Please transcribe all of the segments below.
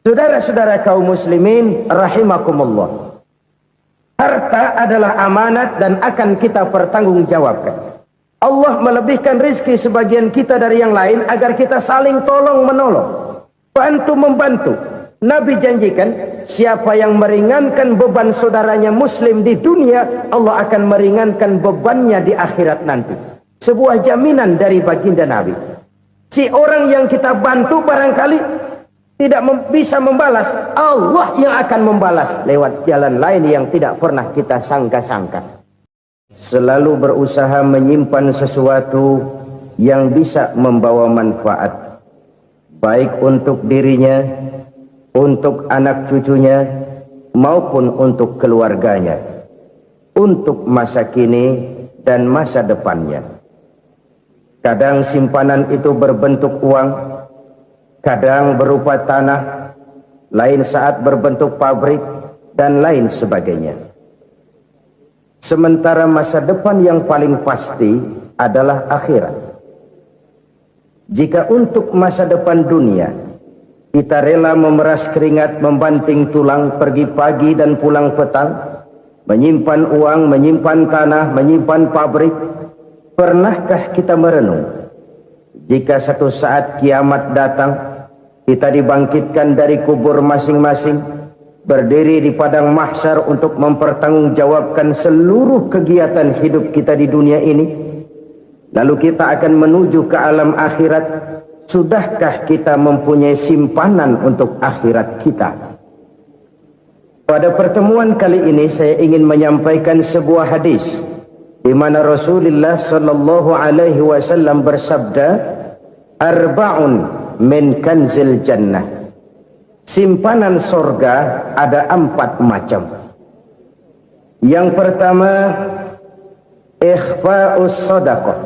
Saudara-saudara kaum muslimin rahimakumullah, harta adalah amanat dan akan kita pertanggungjawabkan. Allah melebihkan rizki sebagian kita dari yang lain agar kita saling tolong menolong, bantu membantu. Nabi janjikan, siapa yang meringankan beban saudaranya muslim di dunia, Allah akan meringankan bebannya di akhirat nanti. Sebuah jaminan dari baginda Nabi. Si orang yang kita bantu barangkali tidak bisa membalas, Allah yang akan membalas lewat jalan lain yang tidak pernah kita sangka-sangka. Selalu berusaha menyimpan sesuatu yang bisa membawa manfaat, baik untuk dirinya, untuk anak cucunya, maupun untuk keluarganya, untuk masa kini dan masa depannya. Kadang simpanan itu berbentuk uang, kadang berupa tanah, lain saat berbentuk pabrik, dan lain sebagainya. Sementara masa depan yang paling pasti adalah akhirat. Jika untuk masa depan dunia kita rela memeras keringat, membanting tulang, pergi pagi dan pulang petang, menyimpan uang, menyimpan tanah, menyimpan pabrik, pernahkah kita merenung jika satu saat kiamat datang, kita dibangkitkan dari kubur masing-masing, berdiri di padang mahsyar untuk mempertanggungjawabkan seluruh kegiatan hidup kita di dunia ini, lalu kita akan menuju ke alam akhirat. Sudahkah kita mempunyai simpanan untuk akhirat kita? Pada pertemuan kali ini saya ingin menyampaikan sebuah hadis di mana Rasulullah sallallahu alaihi wasallam bersabda, arba'un min kanzil jannah. Simpanan sorga ada 4 macam. Yang pertama, ikhfa'us sadaqah,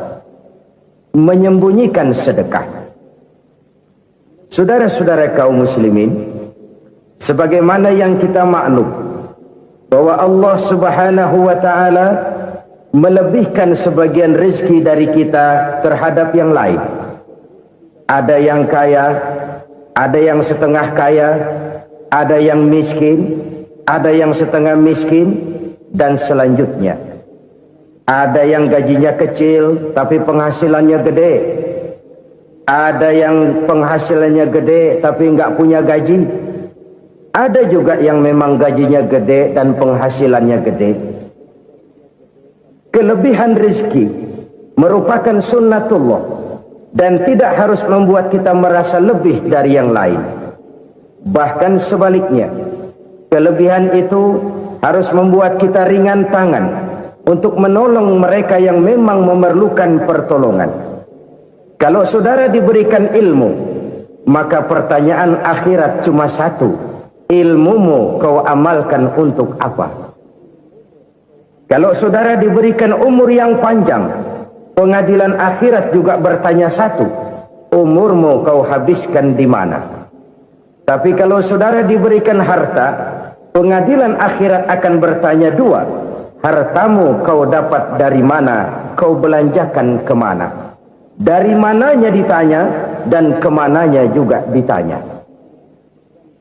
menyembunyikan sedekah. Saudara-saudara kaum muslimin, sebagaimana yang kita maklum bahwa Allah Subhanahu wa taala melebihkan sebagian rezeki dari kita terhadap yang lain. Ada yang kaya, ada yang setengah kaya, ada yang miskin, ada yang setengah miskin, dan selanjutnya. Ada yang gajinya kecil tapi penghasilannya gede. Ada yang penghasilannya gede tapi nggak punya gaji. Ada juga yang memang gajinya gede dan penghasilannya gede. Kelebihan rezeki merupakan sunnatullah dan tidak harus membuat kita merasa lebih dari yang lain. Bahkan sebaliknya, kelebihan itu harus membuat kita ringan tangan untuk menolong mereka yang memang memerlukan pertolongan. Kalau saudara diberikan ilmu, maka pertanyaan akhirat cuma satu, ilmumu kau amalkan untuk apa? Kalau saudara diberikan umur yang panjang, pengadilan akhirat juga bertanya satu, umurmu kau habiskan di mana? Tapi kalau saudara diberikan harta, pengadilan akhirat akan bertanya 2, hartamu kau dapat dari mana, kau belanjakan kemana? Dari mananya ditanya dan kemananya juga ditanya.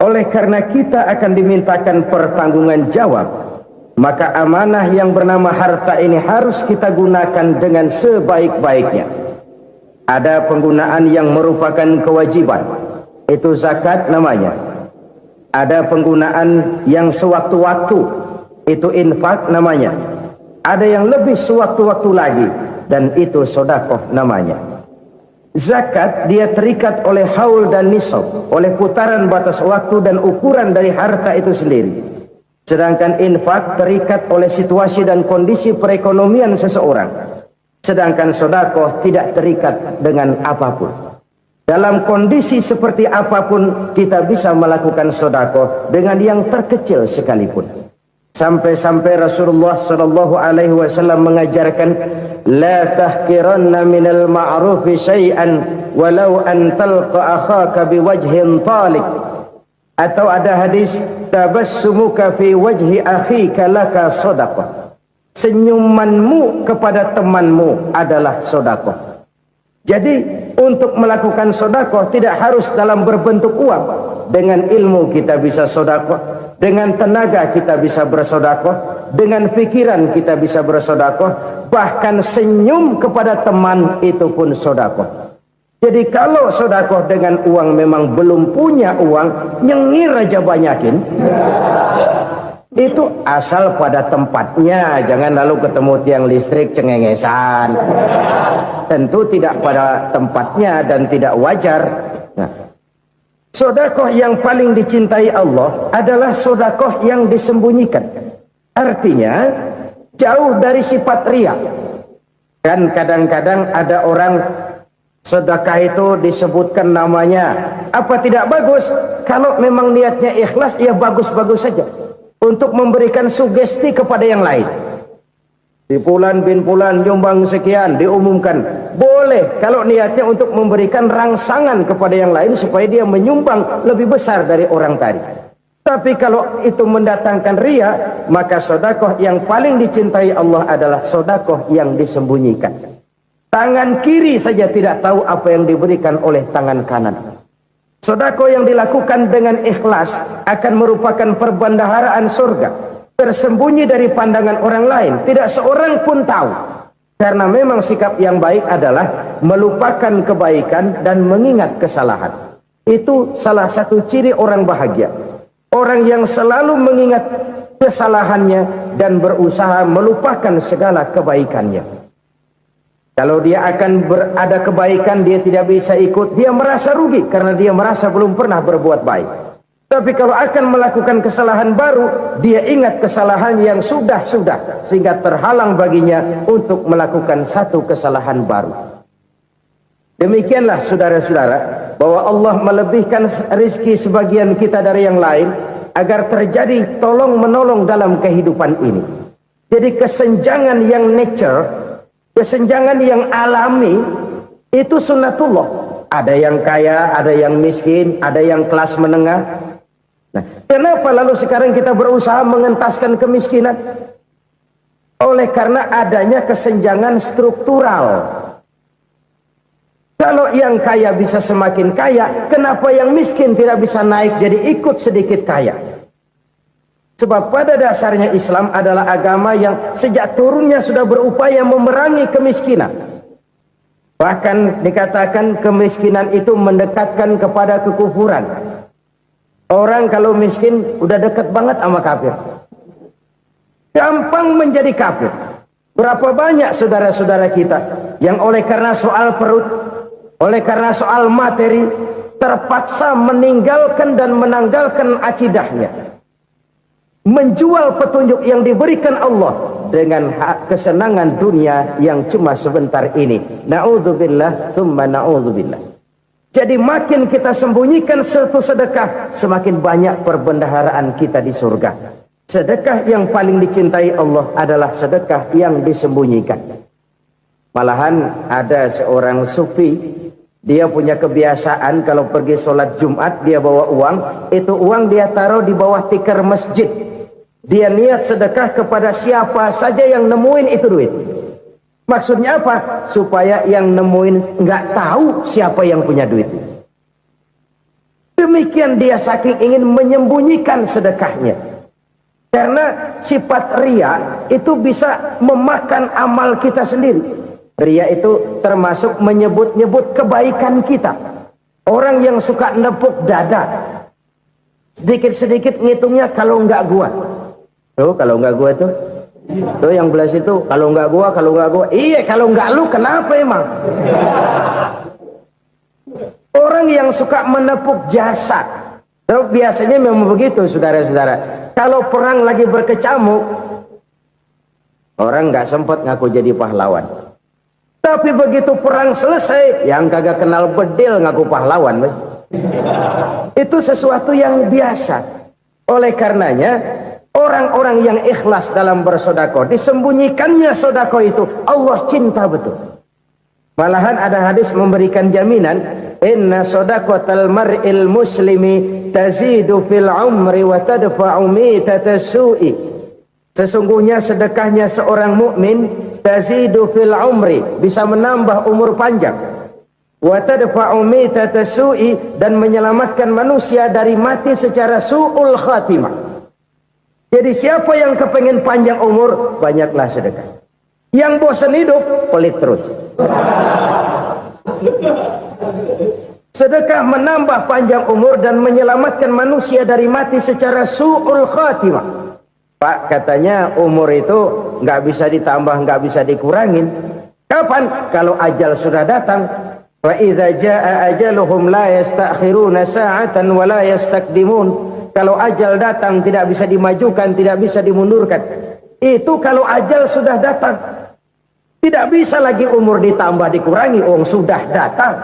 Oleh karena kita akan dimintakan pertanggungan jawab, maka amanah yang bernama harta ini harus kita gunakan dengan sebaik-baiknya. Ada penggunaan yang merupakan kewajiban, itu zakat namanya. Ada penggunaan yang sewaktu-waktu, itu infak namanya. Ada yang lebih sewaktu-waktu lagi, dan itu sedekah namanya. Zakat dia terikat oleh haul dan nisab, oleh putaran batas waktu dan ukuran dari harta itu sendiri. Sedangkan infak terikat oleh situasi dan kondisi perekonomian seseorang. Sedangkan sedekah tidak terikat dengan apapun. Dalam kondisi seperti apapun kita bisa melakukan sedekah dengan yang terkecil sekalipun. Sampai-sampai Rasulullah sallallahu alaihi wasallam mengajarkan, la tahqiranna minal ma'rufi syai'an walau an talqa akhaka biwajhin talik. Atau ada hadis, tabassumuka fi wajhi akhika laka shadaqah. Senyumanmu kepada temanmu adalah sedekah. Jadi untuk melakukan sedekah tidak harus dalam berbentuk uang. Dengan ilmu kita bisa sedekah, dengan tenaga kita bisa bersedekah, dengan pikiran kita bisa bersedekah, bahkan senyum kepada teman itu pun sedekah. Jadi kalau sedekah dengan uang memang belum punya uang, nyengir aja banyakin. Itu asal pada tempatnya, jangan lalu ketemu tiang listrik cengengesan. Tentu tidak pada tempatnya dan tidak wajar. Nah, sedekah yang paling dicintai Allah adalah sedekah yang disembunyikan. Artinya jauh dari sifat riya. Kan kadang-kadang ada orang sedekah itu disebutkan namanya, apa tidak bagus? Kalau memang niatnya ikhlas, ya bagus-bagus saja. Untuk memberikan sugesti kepada yang lain. Di Fulan bin Fulan nyumbang sekian, diumumkan. Boleh kalau niatnya untuk memberikan rangsangan kepada yang lain supaya dia menyumbang lebih besar dari orang tadi. Tapi kalau itu mendatangkan riya, maka sedekah yang paling dicintai Allah adalah sedekah yang disembunyikan. Tangan kiri saja tidak tahu apa yang diberikan oleh tangan kanan. Sedekah yang dilakukan dengan ikhlas akan merupakan perbendaharaan surga, tersembunyi dari pandangan orang lain, tidak seorang pun tahu. Karena memang sikap yang baik adalah melupakan kebaikan dan mengingat kesalahan. Itu salah satu ciri orang bahagia. Orang yang selalu mengingat kesalahannya dan berusaha melupakan segala kebaikannya. Kalau dia akan ada kebaikan, dia tidak bisa ikut, dia merasa rugi karena dia merasa belum pernah berbuat baik. Tapi kalau akan melakukan kesalahan baru, dia ingat kesalahan yang sudah-sudah, sehingga terhalang baginya untuk melakukan satu kesalahan baru. Demikianlah saudara-saudara, bahwa Allah melebihkan rizki sebagian kita dari yang lain, agar terjadi tolong-menolong dalam kehidupan ini. Jadi kesenjangan yang nature, kesenjangan yang alami itu sunnatullah. Ada yang kaya, ada yang miskin, ada yang kelas menengah. Nah, kenapa lalu sekarang kita berusaha mengentaskan kemiskinan? Oleh karena adanya kesenjangan struktural. Kalau yang kaya bisa semakin kaya, kenapa yang miskin tidak bisa naik jadi ikut sedikit kaya? Sebab pada dasarnya Islam adalah agama yang sejak turunnya sudah berupaya memerangi kemiskinan. Bahkan dikatakan kemiskinan itu mendekatkan kepada kekufuran. Orang kalau miskin udah dekat banget sama kafir. Gampang menjadi kafir. Berapa banyak saudara-saudara kita yang oleh karena soal perut, oleh karena soal materi, terpaksa meninggalkan dan menanggalkan akidahnya. Menjual petunjuk yang diberikan Allah dengan kesenangan dunia yang cuma sebentar ini. Na'udzubillah, thumma na'udzubillah. Jadi makin kita sembunyikan satu sedekah, semakin banyak perbendaharaan kita di surga. Sedekah yang paling dicintai Allah adalah sedekah yang disembunyikan. Malahan ada seorang sufi, dia punya kebiasaan kalau pergi sholat Jumat, dia bawa uang, itu uang dia taruh di bawah tikar masjid. Dia niat sedekah kepada siapa saja yang nemuin itu duit. Maksudnya apa? Supaya yang nemuin nggak tahu siapa yang punya duit. Demikian dia saking ingin menyembunyikan sedekahnya. Karena sifat riya itu bisa memakan amal kita sendiri. Riya itu termasuk menyebut-nyebut kebaikan kita. Orang yang suka nepuk dada, sedikit-sedikit ngitungnya kalau nggak gua. Tuh kalau nggak gua tuh yang belah situ, kalau nggak gua, iya kalau nggak lu kenapa emang? Orang yang suka menepuk jasad, biasanya memang begitu saudara-saudara. Kalau perang lagi berkecamuk, orang nggak sempat ngaku jadi pahlawan. Tapi begitu perang selesai, yang kagak kenal bedil ngaku pahlawan, mas. Itu sesuatu yang biasa. Oleh karenanya, orang-orang yang ikhlas dalam bersedekah, disembunyikannya sedekah itu, Allah cinta betul. Malahan ada hadis memberikan jaminan, inna sedaqatal mar'il muslimi tazidu fil umri wa tadfa'u mitatas su'i. Sesungguhnya sedekahnya seorang mukmin tazidu fil umri, bisa menambah umur panjang, wa tadfa'u mitata su'i, dan menyelamatkan manusia dari mati secara su'ul khatimah. Jadi siapa yang kepengen panjang umur, banyaklah sedekah. Yang bosan hidup, pelit terus. Sedekah menambah panjang umur dan menyelamatkan manusia dari mati secara su'ul khatimah. Pak, katanya umur itu nggak bisa ditambah, nggak bisa dikurangin. Kapan? Kalau ajal sudah datang. Wa idza jaa ajaluhum la yastakhiruna sa'atan wa la yastakdimun. Kalau ajal datang tidak bisa dimajukan, tidak bisa dimundurkan. Itu kalau ajal sudah datang. Tidak bisa lagi umur ditambah dikurangi, sudah datang.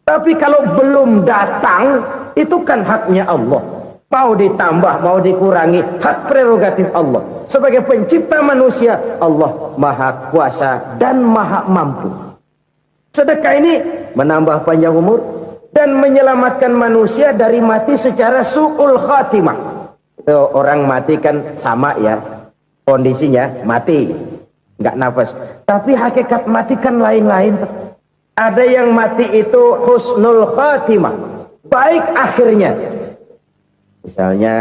Tapi kalau belum datang, itu kan haknya Allah. Mau ditambah, mau dikurangi, hak prerogatif Allah. Sebagai pencipta manusia, Allah Maha Kuasa dan Maha Mampu. Sedekah ini menambah panjang umur dan menyelamatkan manusia dari mati secara su'ul khatimah. Itu orang mati kan sama ya, kondisinya mati, nggak nafas. Tapi hakikat mati kan lain-lain. Ada yang mati itu husnul khatimah, baik akhirnya. Misalnya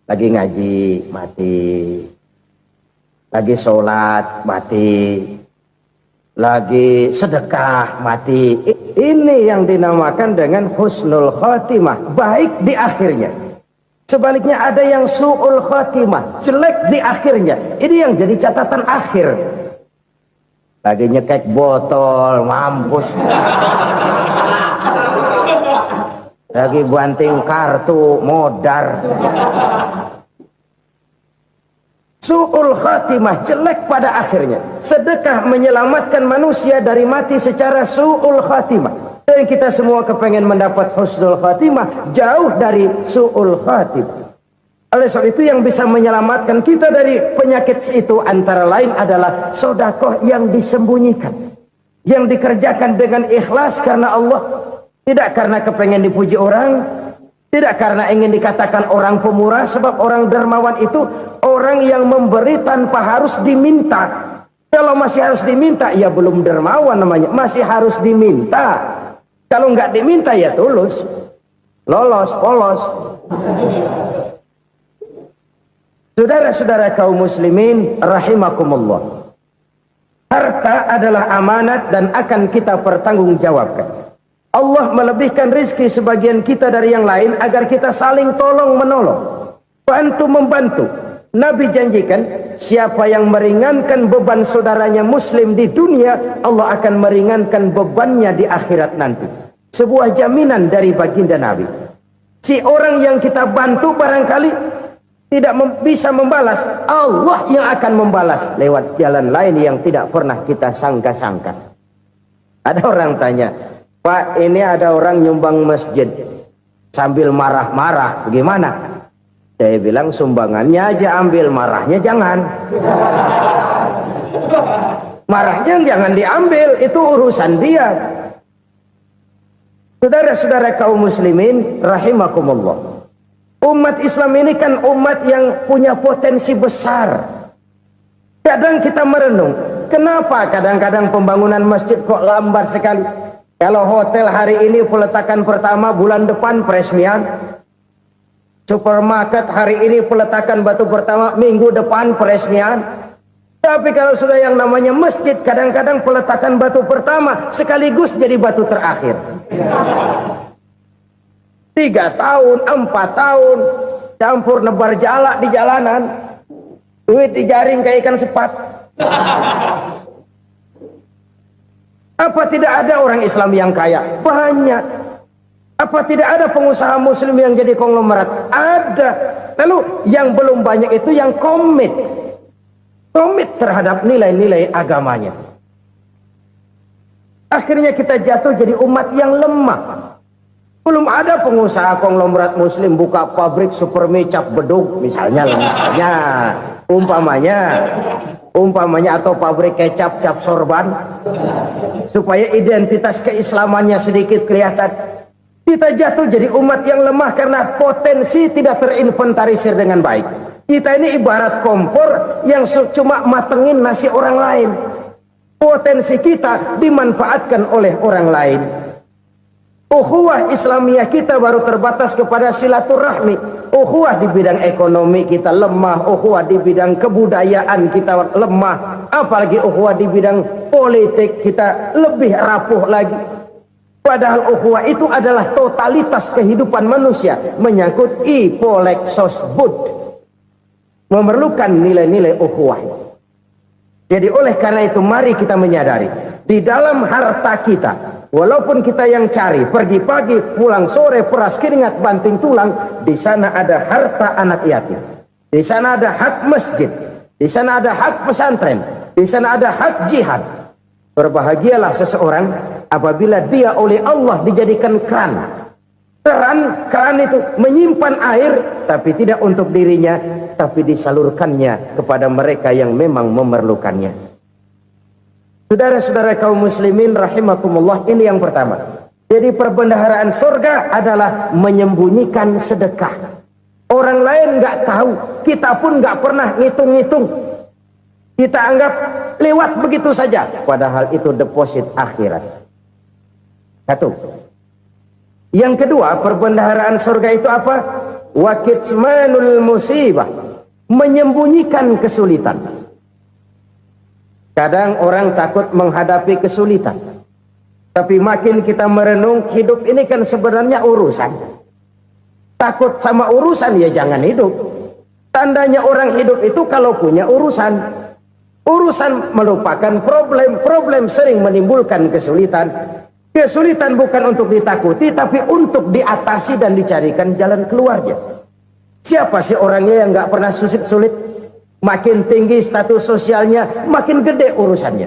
lagi ngaji mati, lagi sholat mati, lagi sedekah mati. Ini yang dinamakan dengan husnul khatimah, baik di akhirnya. Sebaliknya ada yang su'ul khatimah, jelek di akhirnya. Ini yang jadi catatan akhir. Lagi nyekek botol, mampus. Lagi banting kartu, modar. Su'ul khatimah, jelek pada akhirnya. Sedekah menyelamatkan manusia dari mati secara su'ul khatimah. Dan kita semua kepengen mendapat husnul khatimah, jauh dari su'ul khatimah. Oleh sebab itu yang bisa menyelamatkan kita dari penyakit itu antara lain adalah sedekah yang disembunyikan, yang dikerjakan dengan ikhlas karena Allah, tidak karena kepengen dipuji orang, tidak karena ingin dikatakan orang pemurah. Sebab orang dermawan itu orang yang memberi tanpa harus diminta. Kalau masih harus diminta, ya belum dermawan namanya, masih harus diminta. Kalau nggak diminta ya tulus, lolos, polos. Saudara-saudara kaum muslimin rahimakumullah. Harta adalah amanat dan akan kita pertanggungjawabkan. Allah melebihkan rizki sebagian kita dari yang lain agar kita saling tolong menolong, bantu membantu. Nabi janjikan siapa yang meringankan beban saudaranya muslim di dunia, Allah akan meringankan bebannya di akhirat nanti. Sebuah jaminan dari baginda Nabi. Si orang yang kita bantu barangkali tidak bisa membalas, Allah yang akan membalas lewat jalan lain yang tidak pernah kita sangka-sangka. Ada orang tanya, Pak, ini ada orang nyumbang masjid sambil marah-marah, bagaimana? Saya bilang sumbangannya aja ambil, marahnya jangan. Marahnya jangan diambil, itu urusan dia. Saudara-saudara kaum muslimin rahimakumullah. Umat Islam ini kan umat yang punya potensi besar. Kadang kita merenung, kenapa kadang-kadang pembangunan masjid kok lambat sekali? Kalau hotel hari ini peletakan pertama, bulan depan peresmian. Supermarket hari ini peletakan batu pertama, minggu depan peresmian. Tapi kalau sudah yang namanya masjid, kadang-kadang peletakan batu pertama sekaligus jadi batu terakhir. 3 tahun, 4 tahun, campur nebar jalak di jalanan, duit dijaring kayak ikan sepat. Apa tidak ada orang Islam yang kaya? Banyak. Apa tidak ada pengusaha muslim yang jadi konglomerat? Ada. Lalu yang belum banyak itu yang komit terhadap nilai-nilai agamanya. Akhirnya kita jatuh jadi umat yang lemah. Belum ada pengusaha konglomerat muslim buka pabrik super mie cap beduk misalnya umpamanya atau pabrik kecap cap sorban supaya identitas keislamannya sedikit kelihatan. Kita jatuh jadi umat yang lemah karena potensi tidak terinventarisir dengan baik. Kita ini ibarat kompor yang cuma matengin nasi orang lain. Potensi kita dimanfaatkan oleh orang lain. Ukhuwah Islamiyah kita baru terbatas kepada silaturahmi. Ukhuwah di bidang ekonomi kita lemah, ukhuwah di bidang kebudayaan kita lemah, apalagi ukhuwah di bidang politik kita lebih rapuh lagi. Padahal ukhuwah itu adalah totalitas kehidupan manusia, menyangkut ipolek sosbud, memerlukan nilai-nilai ukhuwah. Jadi oleh karena itu mari kita menyadari di dalam harta kita, walaupun kita yang cari, pergi pagi, pulang sore, peras keringat, banting tulang, di sana ada harta anak yatim. Di sana ada hak masjid. Di sana ada hak pesantren. Di sana ada hak jihad. Berbahagialah seseorang apabila dia oleh Allah dijadikan keran. Keran itu menyimpan air, tapi tidak untuk dirinya, tapi disalurkannya kepada mereka yang memang memerlukannya. Saudara-saudara kaum muslimin rahimakumullah, ini yang pertama. Jadi perbendaharaan surga adalah menyembunyikan sedekah. Orang lain nggak tahu, kita pun nggak pernah ngitung-ngitung. Kita anggap lewat begitu saja, padahal itu deposit akhirat. Satu. Yang kedua, perbendaharaan surga itu apa? Wa kitmanul musibah, menyembunyikan kesulitan. Kadang orang takut menghadapi kesulitan, tapi makin kita merenung, hidup ini kan sebenarnya urusan. Takut sama urusan, ya jangan hidup. Tandanya orang hidup itu kalau punya urusan. Urusan melupakan problem, problem sering menimbulkan kesulitan. Kesulitan bukan untuk ditakuti, tapi untuk diatasi dan dicarikan jalan keluarnya. Siapa sih orangnya yang nggak pernah sulit-sulit? Makin tinggi status sosialnya, makin gede urusannya.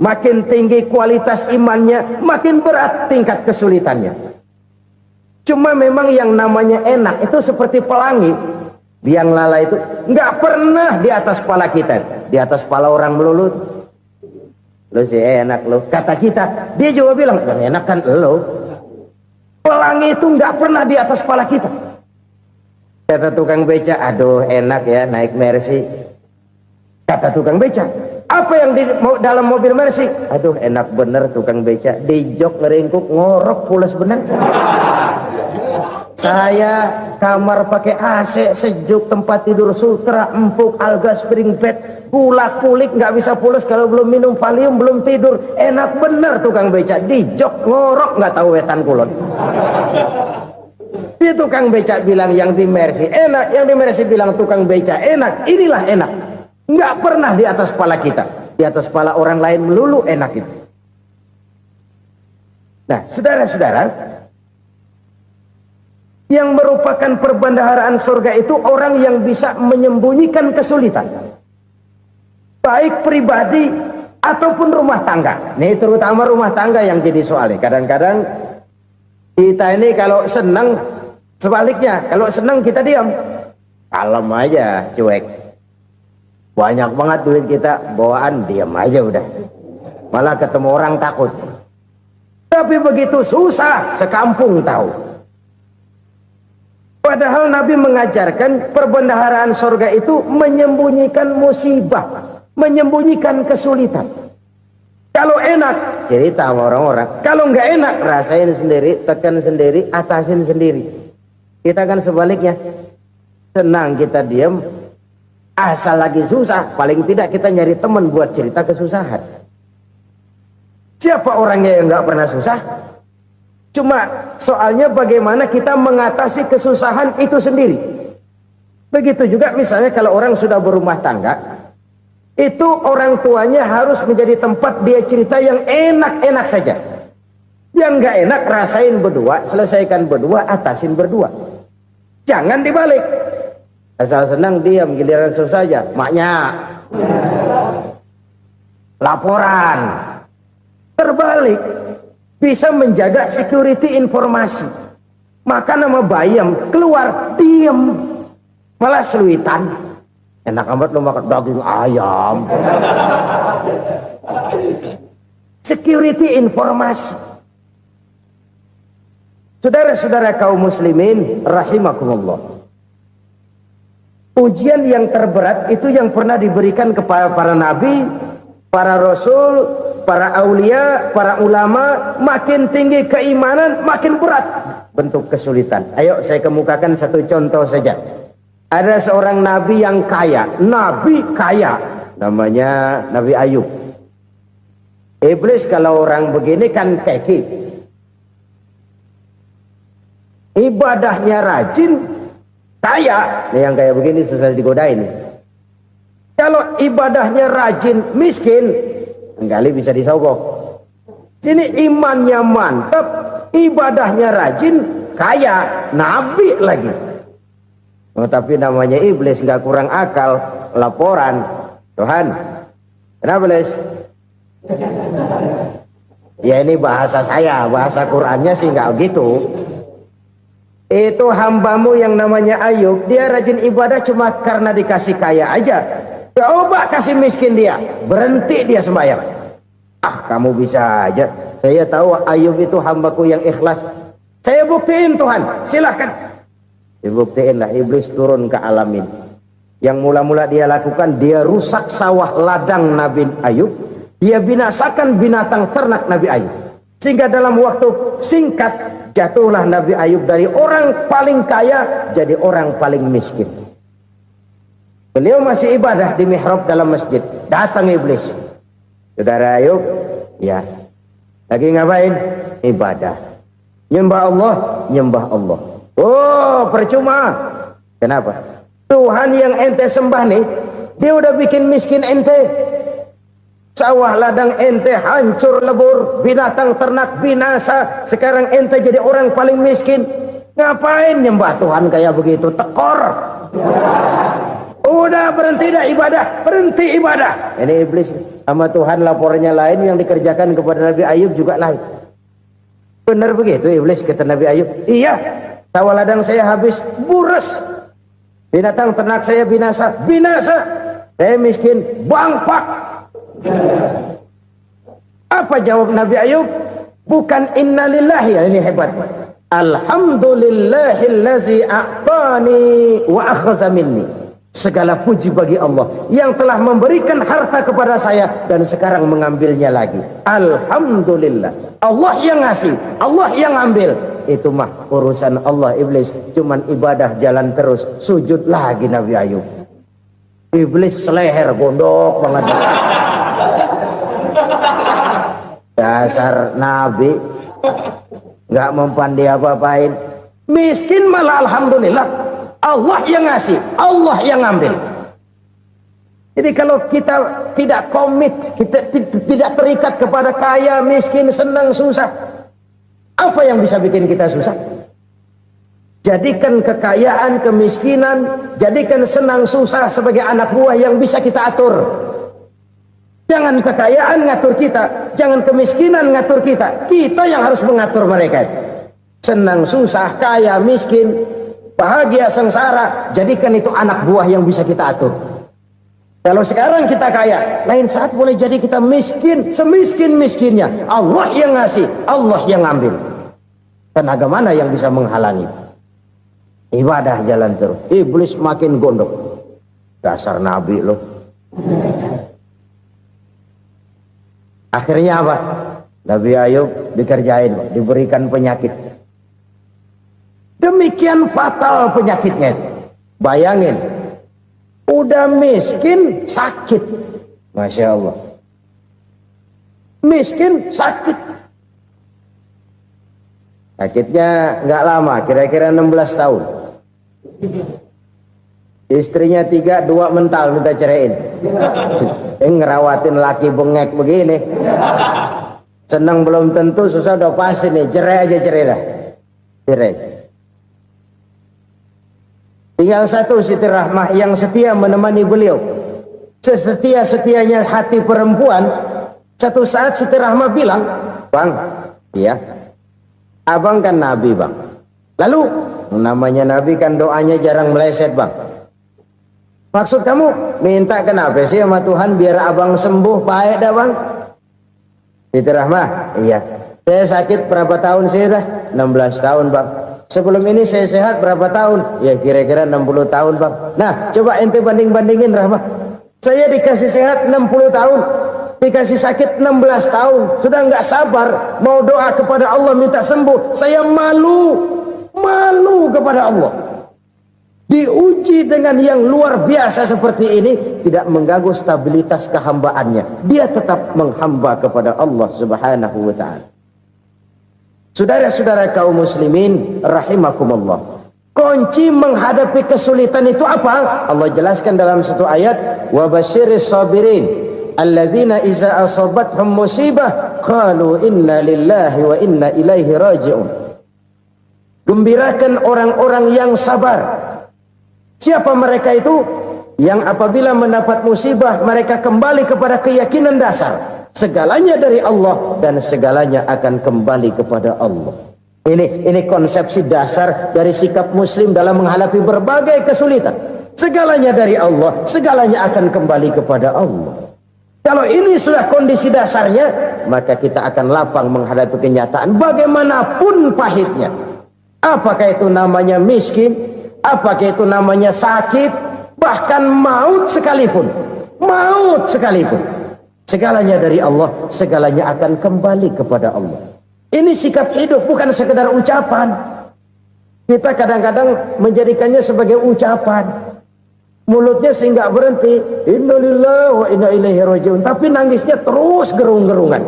Makin tinggi kualitas imannya, makin berat tingkat kesulitannya. Cuma memang yang namanya enak itu seperti pelangi. Biang lala itu nggak pernah di atas kepala kita, di atas kepala orang melulu. Lo sih enak lo, kata kita. Dia juga bilang yang enak kan lo. Pelangi itu nggak pernah di atas kepala kita. Kata tukang beca, aduh enak ya naik Mercy. Kata tukang beca, apa yang di dalam mobil Mercy? Aduh enak bener tukang beca, di jok ngeringkuk ngorok pules bener. Saya kamar pakai AC sejuk, tempat tidur sutra empuk, alga spring bed, kulak kulik nggak bisa pules kalau belum minum Valium, belum tidur. Enak bener tukang beca, di jok ngorok nggak tahu wetan kulon. Si tukang beca bilang yang di Mercy enak, yang di Mercy bilang tukang beca enak. Inilah enak, nggak pernah di atas kepala kita, di atas kepala orang lain melulu enak itu. Nah saudara-saudara, yang merupakan perbendaharaan surga itu orang yang bisa menyembunyikan kesulitan, baik pribadi ataupun rumah tangga. Nih terutama rumah tangga yang jadi soalnya. Kadang-kadang kita ini kalau senang, sebaliknya kalau senang kita diam, kalem aja, cuek. Banyak banget duit kita, bawaan diam aja udah. Malah ketemu orang takut. Tapi begitu susah, sekampung tahu. Padahal Nabi mengajarkan perbendaharaan surga itu menyembunyikan musibah, menyembunyikan kesulitan. Kalau enak, cerita sama orang-orang. Kalau nggak enak, rasain sendiri, tekan sendiri, atasin sendiri. Kita kan sebaliknya, senang kita diam, asal lagi susah, paling tidak kita nyari teman buat cerita kesusahan. Siapa orangnya yang nggak pernah susah? Cuma soalnya bagaimana kita mengatasi kesusahan itu sendiri. Begitu juga misalnya kalau orang sudah berumah tangga, itu orang tuanya harus menjadi tempat dia cerita yang enak-enak saja. Yang nggak enak rasain berdua, selesaikan berdua, atasin berdua. Jangan dibalik. Asal senang diam, giliran susah saja. Maknya laporan. Terbalik. Bisa menjaga security informasi. Maka nama bayam keluar diem, malah seluitan. Enak amat lo makan daging ayam. Security informasi. Saudara-saudara kaum muslimin rahimakumullah, ujian yang terberat itu yang pernah diberikan kepada para nabi para rasul, para aulia, para ulama, makin tinggi keimanan, makin berat bentuk kesulitan. Ayo saya kemukakan satu contoh saja. Ada seorang nabi yang kaya, nabi kaya, namanya Nabi Ayub. Iblis kalau orang begini kan keki, ibadahnya rajin, kaya. Nih yang kayak begini susah digodain. Kalau ibadahnya rajin, miskin, kali bisa disogok. Sini imannya mantap, ibadahnya rajin, kaya, nabi lagi. Oh, tapi namanya iblis nggak kurang akal. Laporan, Tuhan, kenapa Les? Ya ini bahasa saya, bahasa Qurannya sih nggak gitu. Itu hambamu yang namanya Ayub, dia rajin ibadah cuma karena dikasih kaya aja. Coba kasih miskin dia, berhenti dia sembahyang. Ah, kamu bisa aja. Saya tahu Ayub itu hambaku yang ikhlas. Saya buktiin Tuhan, silahkan. Dibuktiin lah, iblis turun ke alamin. Yang mula-mula dia lakukan, dia rusak sawah ladang Nabi Ayub. Dia binasakan binatang ternak Nabi Ayub. Sehingga dalam waktu singkat, jatuhlah Nabi Ayub dari orang paling kaya, jadi orang paling miskin. Beliau masih ibadah di mihrab dalam masjid. Datang iblis. Saudara Ayub, ya. Lagi ngapain? Ibadah. Nyembah Allah, nyembah Allah. Oh, percuma. Kenapa? Tuhan yang ente sembah nih, dia udah bikin miskin ente. Sawah ladang ente hancur lebur, binatang ternak binasa. Sekarang ente jadi orang paling miskin. Ngapain nyembah Tuhan kayak begitu? Tekor. Udah berhenti dah ibadah, berhenti ibadah. Ini iblis sama Tuhan laporannya lain, yang dikerjakan kepada Nabi Ayub juga lain. Benar begitu iblis, kata Nabi Ayub. Iya, sawah ladang saya habis, buras. Binatang ternak saya binasa, binasa. Saya miskin, bangpak. Apa jawab Nabi Ayub? Bukan innalillahi, ya ini hebat. Alhamdulillahillazi a'tani wa akhza minni. Segala puji bagi Allah yang telah memberikan harta kepada saya dan sekarang mengambilnya lagi. Alhamdulillah. Allah yang ngasih, Allah yang ambil. Itu mah urusan Allah. Iblis cuman ibadah jalan terus, sujud lagi Nabi Ayub. Iblis seleher gondok banget. Dasar Nabi nggak mempan dia apa-apain. Miskin malah alhamdulillah. Allah yang ngasih, Allah yang ambil. Jadi kalau kita tidak komit, kita tidak terikat kepada kaya, miskin, senang, susah, apa yang bisa bikin kita susah? Jadikan kekayaan, kemiskinan, jadikan senang, susah sebagai anak buah yang bisa kita atur. Jangan kekayaan ngatur kita, jangan kemiskinan ngatur kita. Kita yang harus mengatur mereka. Senang, susah, kaya, miskin, bahagia, sengsara, jadikan itu anak buah yang bisa kita atur. Kalau sekarang kita kaya, lain saat boleh jadi kita miskin, semiskin-miskinnya. Allah yang ngasih, Allah yang ambil. Tenaga mana yang bisa menghalangi? Ibadah jalan terus. Iblis makin gondok. Dasar Nabi loh. Akhirnya apa? Nabi Ayub dikerjain, diberikan penyakit. Demikian fatal penyakitnya. Bayangin, udah miskin sakit. Masya Allah. Miskin sakit. Sakitnya nggak lama, kira-kira 16 tahun. Istrinya 3, 2 mental minta ceraiin. Ngerawatin laki bengek begini. Senang belum tentu, susah udah pasti nih. Cerai aja, cerai dah. Cerai. Tinggal satu Siti Rahmah yang setia menemani beliau. Sesetia-setianya hati perempuan. Satu saat Siti Rahmah bilang, "Bang, iya, abang kan Nabi bang. Lalu, namanya Nabi kan doanya jarang meleset bang. Maksud kamu minta kenapa sih sama Tuhan biar abang sembuh baik dah bang?" Siti Rahmah, iya. Saya sakit berapa tahun sih dah? 16 tahun bang. Sebelum ini saya sehat berapa tahun? Ya kira-kira 60 tahun bang. Nah coba ente banding-bandingin Rahmah. Saya dikasih sehat 60 tahun. dikasih sakit 16 tahun, sudah nggak sabar mau doa kepada Allah minta sembuh. Saya malu kepada Allah. Diuji dengan yang luar biasa seperti ini, tidak mengganggu stabilitas kehambaannya. Dia tetap menghamba kepada Allah Subhanahu wa ta'ala. Saudara-saudara kaum muslimin rahimakumullah, kunci menghadapi kesulitan itu apa? Allah jelaskan dalam satu ayat, wa basyiris sabirin alladzina iza asabathum musibah qalu inna lillahi wa inna ilaihi raji'un. Gembirakan orang-orang yang sabar. Siapa mereka itu? Yang apabila mendapat musibah mereka kembali kepada keyakinan dasar, segalanya dari Allah dan segalanya akan kembali kepada Allah. Ini konsepsi dasar dari sikap muslim dalam menghadapi berbagai kesulitan. Segalanya dari Allah, segalanya akan kembali kepada Allah. Kalau ini sudah kondisi dasarnya, maka kita akan lapang menghadapi kenyataan bagaimanapun pahitnya. Apakah itu namanya miskin, apakah itu namanya sakit, bahkan maut sekalipun. Segalanya dari Allah, segalanya akan kembali kepada Allah. Ini sikap hidup, bukan sekedar ucapan. Kita kadang-kadang menjadikannya sebagai ucapan. Mulutnya sehingga berhenti, innalillahi wa inna ilaihi raji'un, tapi nangisnya terus gerung-gerungan.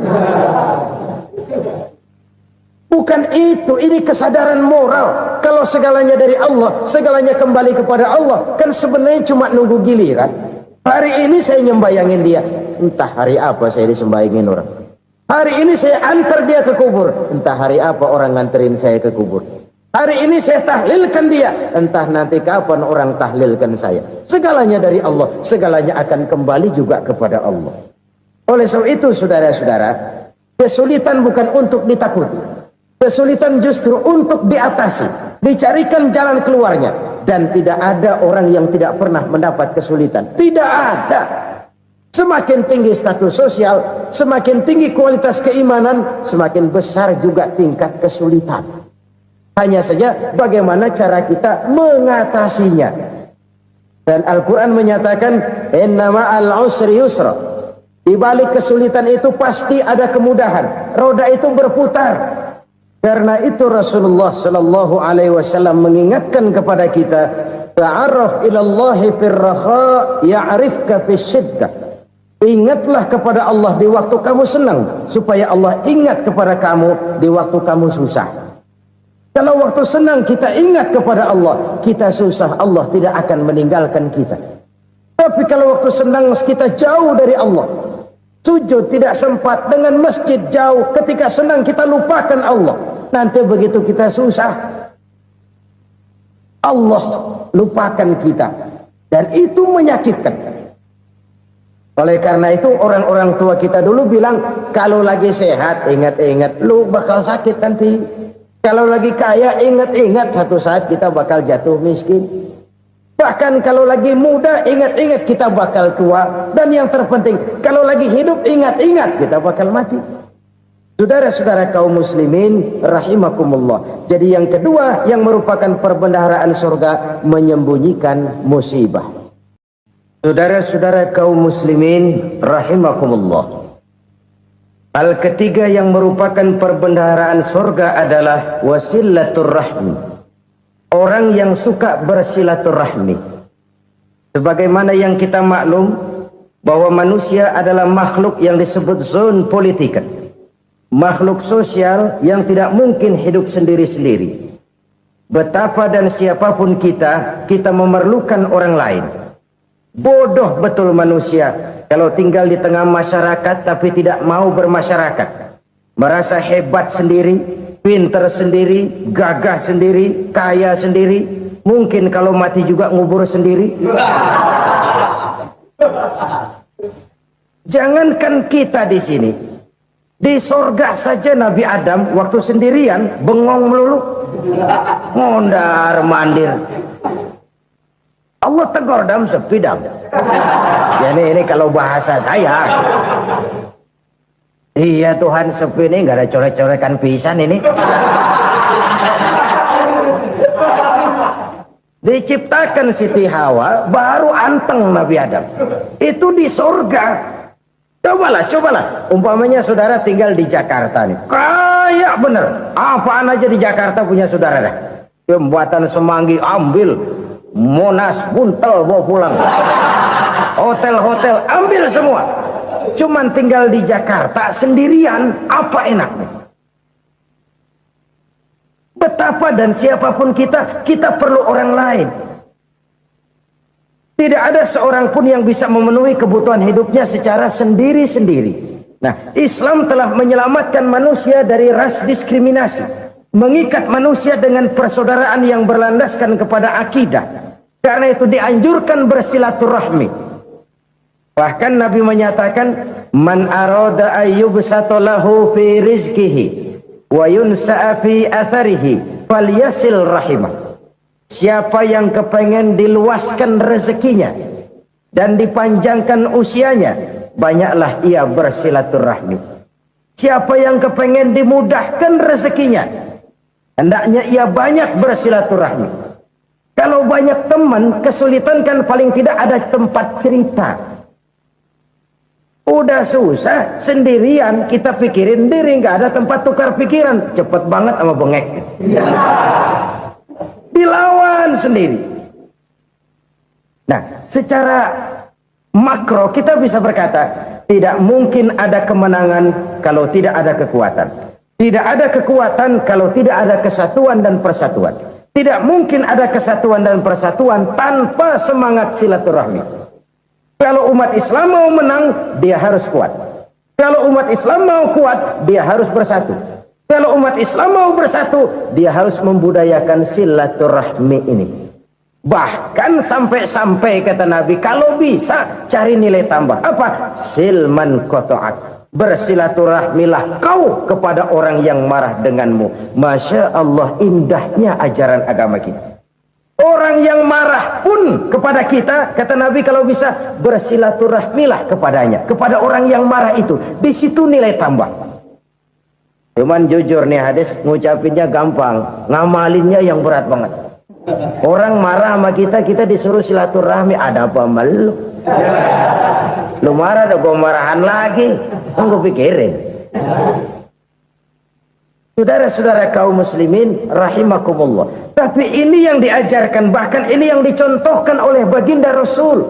Bukan itu, ini kesadaran moral. Kalau segalanya dari Allah, segalanya kembali kepada Allah, kan sebenarnya cuma nunggu giliran. Hari ini saya nyembayangin dia, entah hari apa saya disembayangin orang. Hari ini saya antar dia ke kubur, entah hari apa orang nganterin saya ke kubur. Hari ini saya tahlilkan dia, entah nanti kapan orang tahlilkan saya. Segalanya dari Allah, segalanya akan kembali juga kepada Allah. Oleh sebab itu saudara-saudara, kesulitan bukan untuk ditakuti. Kesulitan justru untuk diatasi, dicarikan jalan keluarnya. Dan tidak ada orang yang tidak pernah mendapat kesulitan. Tidak ada. Semakin tinggi status sosial, semakin tinggi kualitas keimanan, semakin besar juga tingkat kesulitan. Hanya saja bagaimana cara kita mengatasinya. Dan Al-Quran menyatakan, inna ma'al usri yusra. Di balik kesulitan itu pasti ada kemudahan. Roda itu berputar. Karena itu Rasulullah sallallahu alaihi wasallam mengingatkan kepada kita, ta'arraf ilallahi fir raha ya'rifka fisyiddah. Ingatlah kepada Allah di waktu kamu senang, supaya Allah ingat kepada kamu di waktu kamu susah. Kalau waktu senang kita ingat kepada Allah, kita susah, Allah tidak akan meninggalkan kita. Tapi kalau waktu senang kita jauh dari Allah, sujud tidak sempat, dengan masjid jauh, ketika senang kita lupakan Allah. Nanti begitu kita susah, Allah lupakan kita. Dan itu menyakitkan. Oleh karena itu orang-orang tua kita dulu bilang, kalau lagi sehat ingat-ingat lu bakal sakit nanti. Kalau lagi kaya ingat-ingat satu saat kita bakal jatuh miskin. Bahkan kalau lagi muda ingat-ingat kita bakal tua. Dan yang terpenting kalau lagi hidup ingat-ingat kita bakal mati. Saudara-saudara kaum muslimin rahimakumullah. Jadi yang kedua yang merupakan perbendaharaan surga, menyembunyikan musibah. Saudara-saudara kaum muslimin rahimakumullah. Hal ketiga yang merupakan perbendaharaan surga adalah wasilatur rahmi. Orang yang suka bersilaturahmi. Sebagaimana yang kita maklum bahwa manusia adalah makhluk yang disebut zon politika. Makhluk sosial yang tidak mungkin hidup sendiri-sendiri. Betapa dan siapapun kita memerlukan orang lain. Bodoh betul manusia kalau tinggal di tengah masyarakat tapi tidak mau bermasyarakat. Merasa hebat sendiri, pintar sendiri, gagah sendiri, kaya sendiri. Mungkin kalau mati juga ngubur sendiri. Jangankan kita di sini, di sorga saja Nabi Adam waktu sendirian bengong melulu, ngondar mandir. Allah tegur dam sepi dam. Ya ini kalau bahasa saya. Iya Tuhan sepi ini nggak ada coret-coretan pisan ini. Diciptakan Siti Hawa baru anteng Nabi Adam. Itu di sorga. Cobalah. Umpamanya saudara tinggal di Jakarta nih. Kayak bener. Apaan aja di Jakarta punya saudara dah. Jembatan Semanggi ambil. Monas, Buntel bawa pulang. Hotel-hotel ambil semua. Cuman tinggal di Jakarta sendirian. Apa enaknya? Betapa dan siapapun kita perlu orang lain. Tidak ada seorang pun yang bisa memenuhi kebutuhan hidupnya secara sendiri-sendiri. Nah, Islam telah menyelamatkan manusia dari ras diskriminasi, mengikat manusia dengan persaudaraan yang berlandaskan kepada akidah. Karena itu dianjurkan bersilaturahmi. Bahkan Nabi menyatakan, "Man arada ayyubsata lahu fi rizqihi wa yunsa'a fi atharihi falyasil rahimah." Siapa yang kepengen diluaskan rezekinya dan dipanjangkan usianya, banyaklah ia bersilaturahmi. Siapa yang kepengen dimudahkan rezekinya, hendaknya ia banyak bersilaturahmi. Kalau banyak teman, kesulitan kan paling tidak ada tempat cerita. Udah susah, sendirian kita pikirin diri, nggak ada tempat tukar pikiran. Cepet banget sama bengek. Dilawan sendiri. Nah, secara makro kita bisa berkata, tidak mungkin ada kemenangan kalau tidak ada kekuatan. Tidak ada kekuatan kalau tidak ada kesatuan dan persatuan. Tidak mungkin ada kesatuan dan persatuan tanpa semangat silaturahmi. Kalau umat Islam mau menang, dia harus kuat. Kalau umat Islam mau kuat, dia harus bersatu. Kalau umat Islam mau bersatu, dia harus membudayakan silaturahmi ini. Bahkan sampai-sampai kata Nabi, kalau bisa cari nilai tambah. Apa? Silman qata'ak. Bersilaturahmilah kau kepada orang yang marah denganmu. Masya Allah, indahnya ajaran agama kita. Orang yang marah pun kepada kita, kata Nabi, kalau bisa bersilaturahmilah kepadanya, kepada orang yang marah itu. Di situ nilai tambah. Cuman jujur nih hadis, ngucapinnya gampang, ngamalinnya yang berat banget. Orang marah sama kita disuruh silaturahmi. Ada apa malu? Lu marah, ada gua marahan lagi. Gue pikirin. Saudara-saudara kaum muslimin rahimakumullah. Tapi ini yang diajarkan, bahkan ini yang dicontohkan oleh baginda Rasul.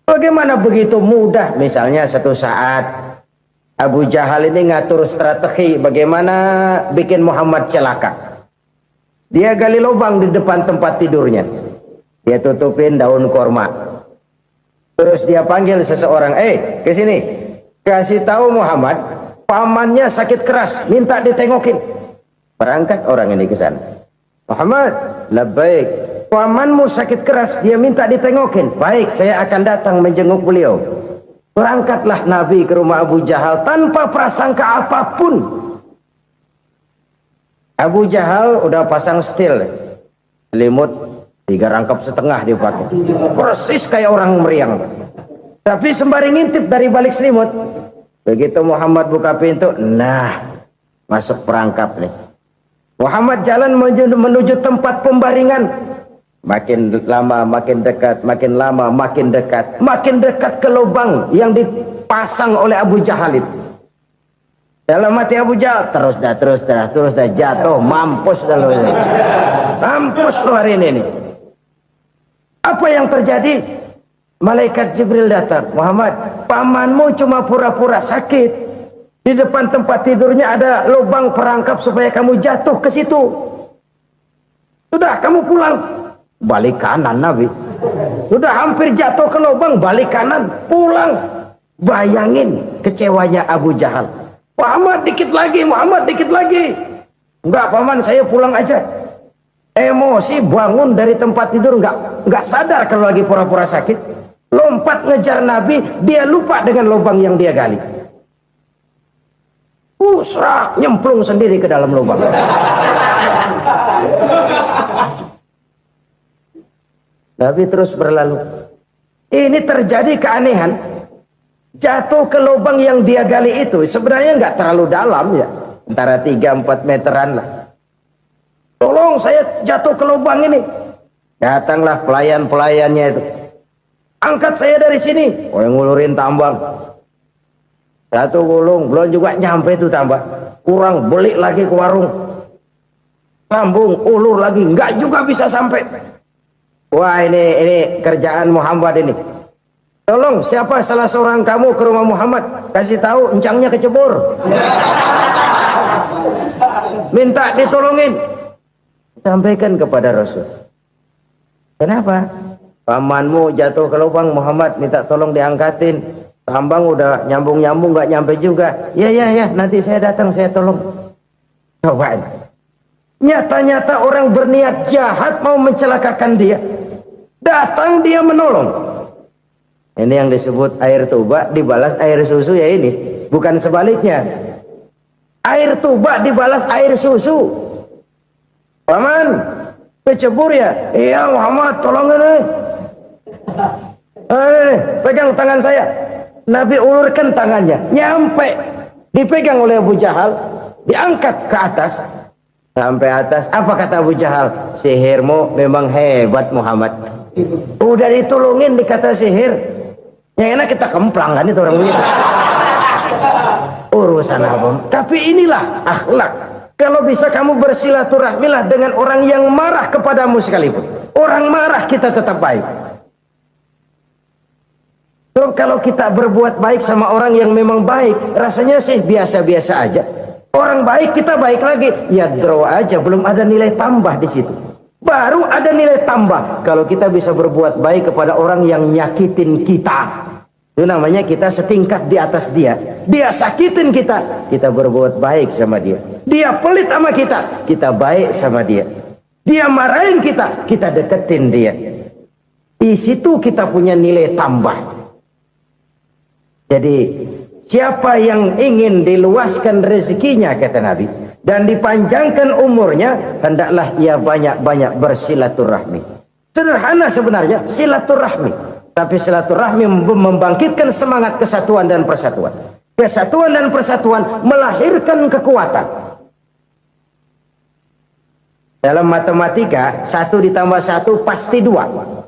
Bagaimana begitu mudah? Misalnya satu saat Abu Jahal ini ngatur strategi bagaimana bikin Muhammad celaka. Dia gali lubang di depan tempat tidurnya. Dia tutupin daun korma. Terus dia panggil seseorang, ke sini. Kasih tahu Muhammad, pamannya sakit keras, minta ditengokin. Berangkat orang ini ke sana. Muhammad, labbaik. Pamanmu sakit keras, dia minta ditengokin. Baik, saya akan datang menjenguk beliau. Berangkatlah Nabi ke rumah Abu Jahal tanpa prasangka apapun. Abu Jahal udah pasang setil, selimut 3 rangkap setengah dia pakai, persis kayak orang meriang. Tapi sembari ngintip dari balik selimut. Begitu Muhammad buka pintu, nah masuk perangkap nih. Muhammad jalan menuju tempat pembaringan. Makin lama makin dekat, makin lama makin dekat, makin dekat ke lubang yang dipasang oleh Abu Jahal itu. Dalam hati Abu Jahal, terus dah jatuh, mampus dah lu ini. Mampus lu hari ini nih. Apa yang terjadi? Malaikat Jibril datang. Muhammad, pamanmu cuma pura-pura sakit. Di depan tempat tidurnya ada lubang perangkap supaya kamu jatuh ke situ. Sudah, kamu pulang. Balik kanan Nabi. Sudah hampir jatuh ke lubang, balik kanan, pulang. Bayangin kecewanya Abu Jahal. Muhammad dikit lagi, Muhammad dikit lagi. Enggak paman, saya pulang aja. Emosi bangun dari tempat tidur, enggak sadar kalau lagi pura-pura sakit. Lompat ngejar Nabi, dia lupa dengan lubang yang dia gali. Serak, nyemplung sendiri ke dalam lubang. Nabi terus berlalu. Ini terjadi keanehan. Jatuh ke lubang yang dia gali itu sebenarnya nggak terlalu dalam ya, antara 3-4 meteran lah. Tolong saya jatuh ke lubang ini. Datanglah pelayan-pelayannya itu. Angkat saya dari sini. Oh, yang ngulurin tambang. 1 gulung, belum juga nyampe itu tambah. Kurang beli lagi ke warung. Sambung, ulur lagi, enggak juga bisa sampai. Wah, ini kerjaan Muhammad ini. Tolong, siapa salah seorang kamu ke rumah Muhammad, kasih tahu encangnya kecebur. Minta ditolongin. Sampaikan kepada Rasul. Kenapa? Pamanmu jatuh ke lubang, Muhammad minta tolong diangkatin. Tambang udah nyambung-nyambung nggak nyampe juga. Ya, nanti saya datang, saya tolong. Cobain. Nyata-nyata orang berniat jahat mau mencelakakan dia. Datang dia menolong. Ini yang disebut air tuba dibalas air susu ya ini. Bukan sebaliknya. Air tuba dibalas air susu. Paman, kecebur ya? Iya Muhammad, tolongin pegang tangan saya. Nabi ulurkan tangannya, nyampe. Dipegang oleh Abu Jahal, diangkat ke atas. Sampai atas, apa kata Abu Jahal? Sihirmu memang hebat Muhammad. Udah ditolongin dikata sihir. Yang enak kita kemplang kan itu orang begitu. Urusan apa? Tapi inilah akhlak. Kalau bisa kamu bersilaturahmilah dengan orang yang marah kepadamu sekalipun. Orang marah kita tetap baik. So, kalau kita berbuat baik sama orang yang memang baik, rasanya sih biasa-biasa aja. Orang baik kita baik lagi, ya draw aja, belum ada nilai tambah di situ. Baru ada nilai tambah kalau kita bisa berbuat baik kepada orang yang nyakitin kita. Itu namanya kita setingkat di atas dia. Dia sakitin kita, kita berbuat baik sama dia. Dia pelit sama kita, kita baik sama dia. Dia marahin kita, kita deketin dia. Di situ kita punya nilai tambah. Jadi siapa yang ingin diluaskan rezekinya, kata Nabi, dan dipanjangkan umurnya, hendaklah ia banyak-banyak bersilaturahmi. Sederhana sebenarnya silaturahmi, tapi silaturahmi membangkitkan semangat kesatuan dan persatuan. Kesatuan dan persatuan melahirkan kekuatan. Dalam matematika 1 ditambah 1 pasti 2.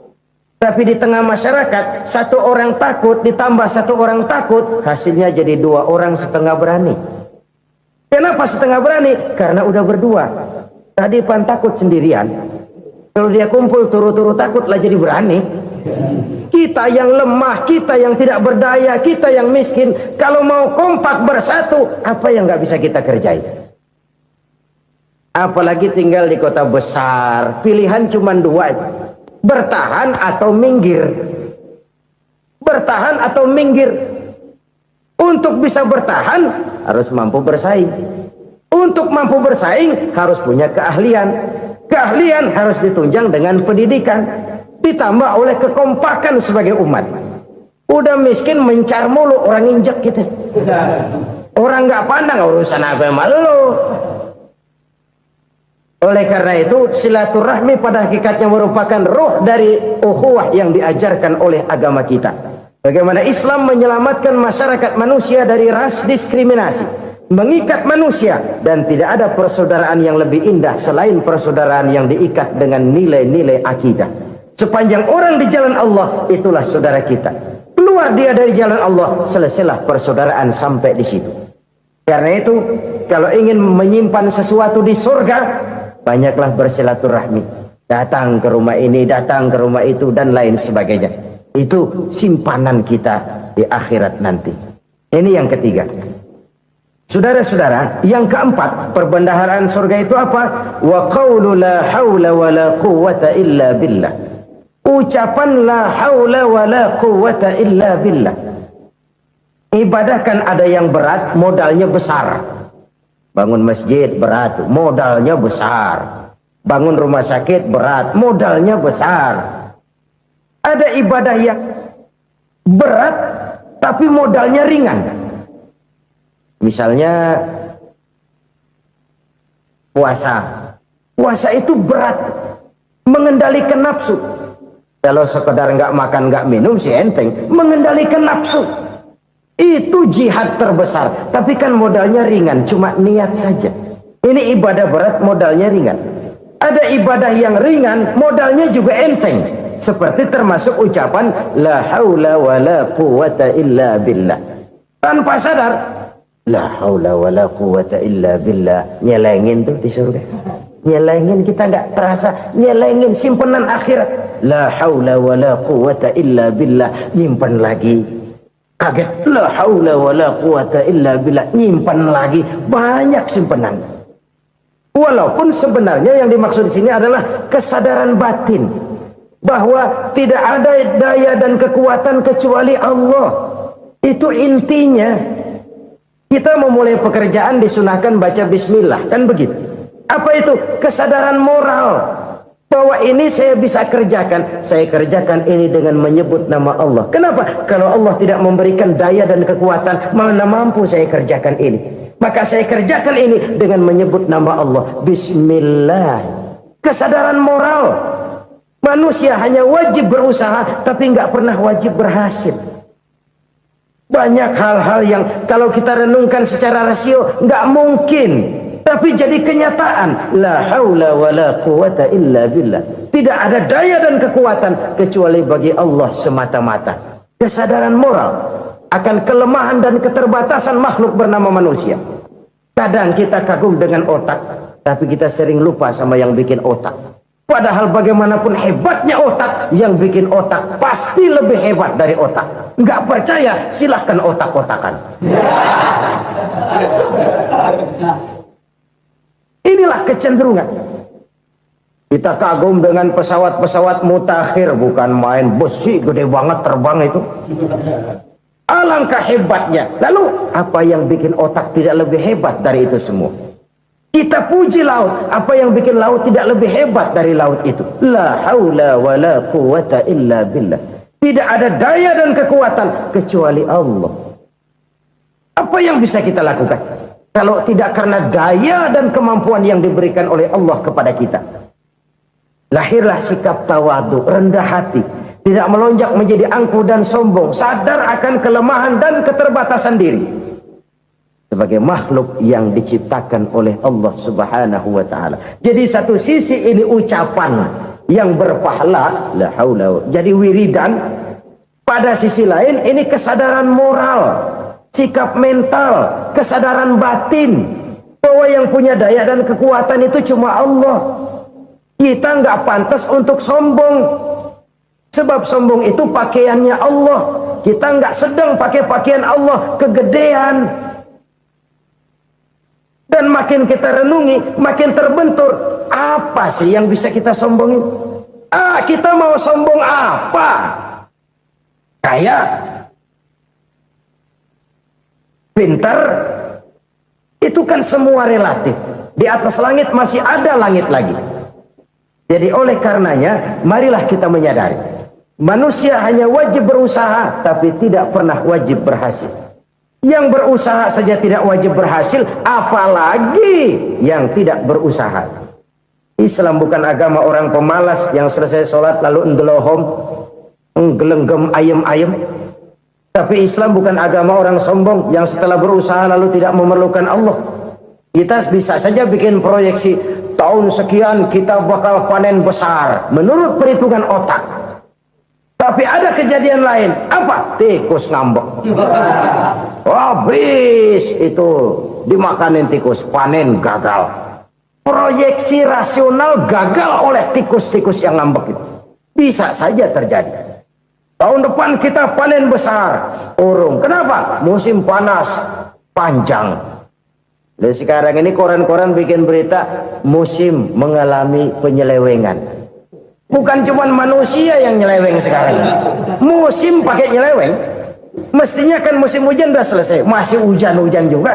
Tapi di tengah masyarakat 1 orang takut ditambah 1 orang takut, hasilnya jadi 2 orang setengah berani. Kenapa setengah berani? Karena udah berdua. Tadi pan takut sendirian. Kalau dia kumpul turu-turu takutlah jadi berani. Kita yang lemah, kita yang tidak berdaya, kita yang miskin, kalau mau kompak bersatu, apa yang nggak bisa kita kerjain? Apalagi tinggal di kota besar, pilihan cuma 2. Bertahan atau minggir. Bertahan atau minggir. Untuk bisa bertahan harus mampu bersaing. Untuk mampu bersaing harus punya keahlian. Keahlian harus ditunjang dengan pendidikan, ditambah oleh kekompakan sebagai umat. Udah miskin mencar mulu, orang injak kita. Orang nggak pandang urusan apa yang malu. Oleh karena itu silaturahmi pada hakikatnya merupakan roh dari ukhuwah yang diajarkan oleh agama kita. Bagaimana Islam menyelamatkan masyarakat manusia dari ras diskriminasi, mengikat manusia, dan tidak ada persaudaraan yang lebih indah selain persaudaraan yang diikat dengan nilai-nilai akidah. Sepanjang orang di jalan Allah, itulah saudara kita. Keluar dia dari jalan Allah, selesailah persaudaraan sampai di situ. Karena itu, kalau ingin menyimpan sesuatu di surga, banyaklah bersilaturahmi. Datang ke rumah ini, datang ke rumah itu, dan lain sebagainya. Itu simpanan kita di akhirat nanti. Ini yang ketiga. Saudara-saudara, yang keempat, perbendaharaan surga itu apa? Wa qawlu la hawla wa la quwwata illa billah. Ucapan la hawla wa la quwwata illa billah. Ibadah kan ada yang berat, modalnya besar. Bangun masjid berat, modalnya besar. Bangun rumah sakit berat, modalnya besar. Ada ibadah yang berat tapi modalnya ringan. Misalnya puasa. Puasa itu berat, mengendalikan nafsu. Kalau sekedar nggak makan nggak minum sih enteng, mengendalikan nafsu. Itu jihad terbesar, tapi kan modalnya ringan, cuma niat saja. Ini ibadah berat, modalnya ringan. Ada ibadah yang ringan, modalnya juga enteng. Seperti termasuk ucapan la haula wa la quwwata illa billah. tanpa sadar. La haula wala quwata illa billah. Nyelengin tuh di surga. Nyelengin, kita nggak terasa. Nyelengin simpenan akhirat. La haula wala quwata illa billah. Nyimpan lagi. Kaget. La haula wala quwata illa billah. Nyimpan lagi. Banyak simpenan. Walaupun sebenarnya yang dimaksud di sini adalah kesadaran batin. Bahwa tidak ada daya dan kekuatan kecuali Allah. Itu intinya. Kita memulai pekerjaan disunahkan baca bismillah, kan begitu? Apa itu? Kesadaran moral bahwa ini saya bisa kerjakan. Saya kerjakan ini dengan menyebut nama Allah. Kenapa? Kalau Allah tidak memberikan daya dan kekuatan, mana mampu saya kerjakan ini. Maka saya kerjakan ini dengan menyebut nama Allah. Bismillah. Kesadaran moral. Manusia hanya wajib berusaha, tapi nggak pernah wajib berhasil. Banyak hal-hal yang kalau kita renungkan secara rasio nggak mungkin, tapi jadi kenyataan. La haula wala quwata illa billah. Tidak ada daya dan kekuatan kecuali bagi Allah semata-mata. Kesadaran moral akan kelemahan dan keterbatasan makhluk bernama manusia. Kadang kita kagum dengan otak, tapi kita sering lupa sama yang bikin otak. Padahal bagaimanapun hebatnya otak, yang bikin otak pasti lebih hebat dari otak. Nggak percaya, silahkan otak-otakan. Inilah kecenderungan. Kita kagum dengan pesawat-pesawat mutakhir, bukan main besi gede banget terbang itu. Alangkah hebatnya. Lalu apa yang bikin otak tidak lebih hebat dari itu semua? Kita puji laut. Apa yang bikin laut tidak lebih hebat dari laut itu? La haula wa la quwata illa billah. Tidak ada daya dan kekuatan kecuali Allah. Apa yang bisa kita lakukan kalau tidak karena daya dan kemampuan yang diberikan oleh Allah kepada kita? Lahirlah sikap tawadu, rendah hati, tidak melonjak menjadi angkuh dan sombong, sadar akan kelemahan dan keterbatasan diri. Sebagai makhluk yang diciptakan oleh Allah Subhanahu wa ta'ala. Jadi satu sisi ini ucapan yang berpahala, la haula, jadi wiridan. Pada sisi lain ini kesadaran moral, sikap mental, kesadaran batin bahwa yang punya daya dan kekuatan itu cuma Allah. Kita nggak pantas untuk sombong, sebab sombong itu pakaiannya Allah. Kita nggak sedang pakai pakaian Allah, kegedean. Dan makin kita renungi, makin terbentur. Apa sih yang bisa kita sombongin? Kita mau sombong apa? Kaya? Pintar? Itu kan semua relatif. Di atas langit masih ada langit lagi. Jadi oleh karenanya, marilah kita menyadari. Manusia hanya wajib berusaha, tapi tidak pernah wajib berhasil. Yang berusaha saja tidak wajib berhasil, apalagi yang tidak berusaha. Islam bukan agama orang pemalas yang selesai sholat lalu enggelohom, enggelenggem ayem-ayem. Tapi Islam bukan agama orang sombong yang setelah berusaha lalu tidak memerlukan Allah. Kita bisa saja bikin proyeksi, tahun sekian kita bakal panen besar menurut perhitungan otak. Tapi ada kejadian lain. Apa? Tikus ngambek. Habis itu dimakanin tikus, panen gagal. Proyeksi rasional gagal oleh tikus-tikus yang ngambek itu. Bisa saja terjadi. Tahun depan kita panen besar, urung. Kenapa? Musim panas panjang. Dan sekarang ini koran-koran bikin berita musim mengalami penyelewengan. Bukan cuma manusia yang nyeleweng sekarang. Musim pakai nyeleweng. Mestinya kan musim hujan udah selesai, masih hujan-hujan juga.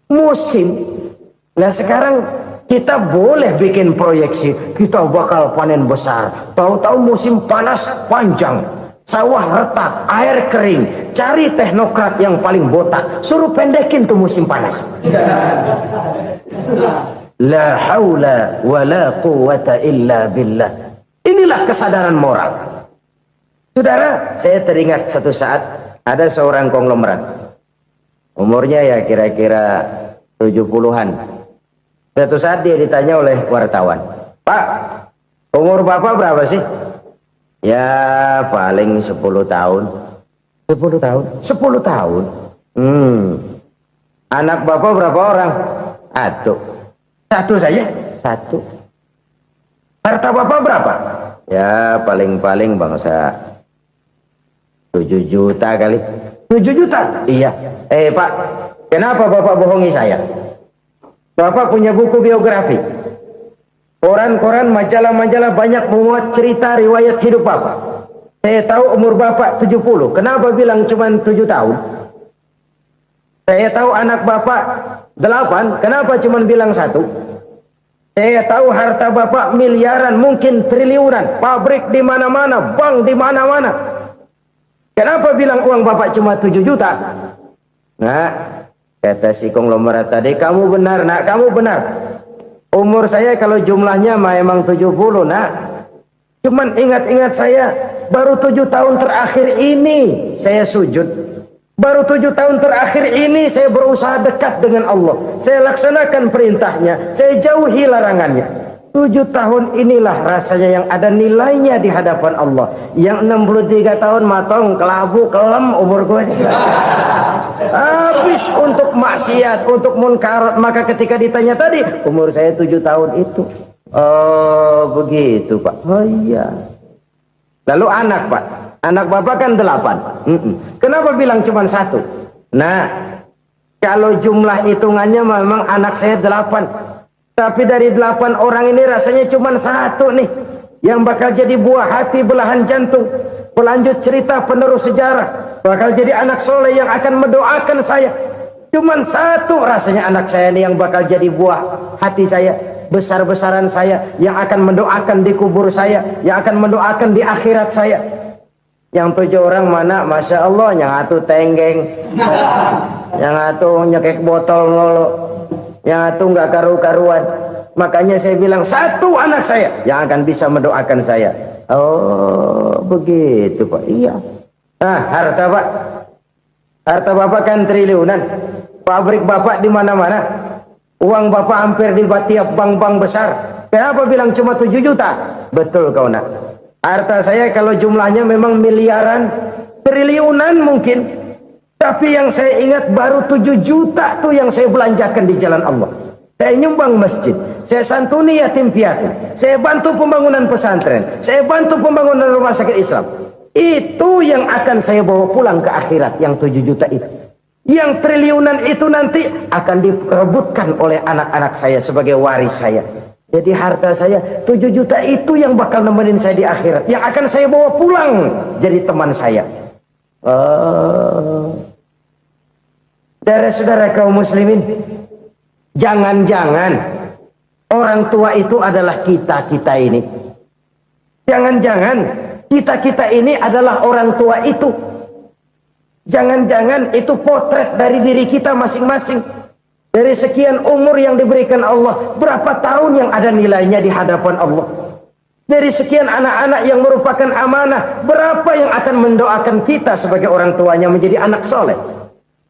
Musim. Nah sekarang kita boleh bikin proyeksi, kita bakal panen besar. Tahu-tahu musim panas panjang, sawah retak, air kering. Cari teknokrat yang paling botak, suruh pendekin tuh musim panas. La haula wa la quwata illa billah. Inilah kesadaran moral. Saudara, saya teringat satu saat ada seorang konglomerat. Umurnya ya kira-kira 70-an. Satu saat dia ditanya oleh wartawan, "Pak, umur Bapak berapa sih?" "Ya paling 10 tahun. 10 tahun. 10 tahun. Anak bapak berapa orang? Satu saja. Satu. Harta bapak berapa? Ya paling-paling bangsa 7 juta kali. 7 juta? Iya. Pak, kenapa bapak bohongi saya? Bapak punya buku biografi. Koran-koran, majalah-majalah banyak memuat cerita riwayat hidup bapak. Saya tahu umur bapak 70. Kenapa bilang cuma 7 tahun? Saya tahu anak bapak 8. Kenapa cuma bilang 1? Saya tahu harta bapak miliaran, mungkin triliunan. Pabrik di mana-mana, bank di mana-mana. Kenapa bilang uang bapak cuma 7 juta? Nah, kata si konglomerat tadi, kamu benar nak, kamu benar. Umur saya kalau jumlahnya memang 70 nak. Cuman ingat-ingat saya, baru 7 tahun terakhir ini saya sujud. Baru 7 tahun terakhir ini saya berusaha dekat dengan Allah. Saya laksanakan perintahnya, saya jauhi larangannya. 7 tahun inilah rasanya yang ada nilainya di hadapan Allah. Yang 63 tahun matong, kelabu, kelam umur gue. Habis untuk maksiat, untuk munkarat. Maka ketika ditanya tadi, umur saya 7 tahun itu. Oh begitu Pak. Oh iya. Lalu anak Pak. Anak bapak kan 8. Kenapa bilang cuma 1? Nah, kalau jumlah hitungannya memang anak saya 8. Tapi dari 8 orang ini rasanya cuma 1 nih. Yang bakal jadi buah hati, belahan jantung. Pelanjut cerita, penerus sejarah. Bakal jadi anak soleh yang akan mendoakan saya. Cuma 1 rasanya anak saya ini yang bakal jadi buah hati saya. Besar-besaran saya. Yang akan mendoakan di kubur saya. Yang akan mendoakan di akhirat saya. Yang 7 orang mana? Masya Allah, yang satu tenggeng, yang satu nyekek botol ngolo, yang satu nggak karu-karuan. Makanya saya bilang 1 anak saya yang akan bisa mendoakan saya. Oh begitu Pak. Iya. Nah harta Pak, harta bapak kan triliunan. Pabrik bapak di mana-mana. Uang bapak hampir di tiap bank-bank besar. Kenapa bilang cuma 7 juta? Betul kau nak. Harta saya kalau jumlahnya memang miliaran, triliunan mungkin. Tapi yang saya ingat baru 7 juta tuh yang saya belanjakan di jalan Allah. Saya nyumbang masjid, saya santuni yatim piatu, saya bantu pembangunan pesantren, saya bantu pembangunan rumah sakit Islam. Itu yang akan saya bawa pulang ke akhirat, yang 7 juta itu. Yang triliunan itu nanti akan diperebutkan oleh anak-anak saya sebagai waris saya. Jadi harta saya 7 juta itu yang bakal nemenin saya di akhirat. Yang akan saya bawa pulang jadi teman saya. Saudara-saudara kaum muslimin, jangan-jangan orang tua itu adalah kita-kita ini. Jangan-jangan kita-kita ini adalah orang tua itu. Jangan-jangan itu potret dari diri kita masing-masing. Dari sekian umur yang diberikan Allah, berapa tahun yang ada nilainya di hadapan Allah? Dari sekian anak-anak yang merupakan amanah, berapa yang akan mendoakan kita sebagai orang tuanya menjadi anak soleh?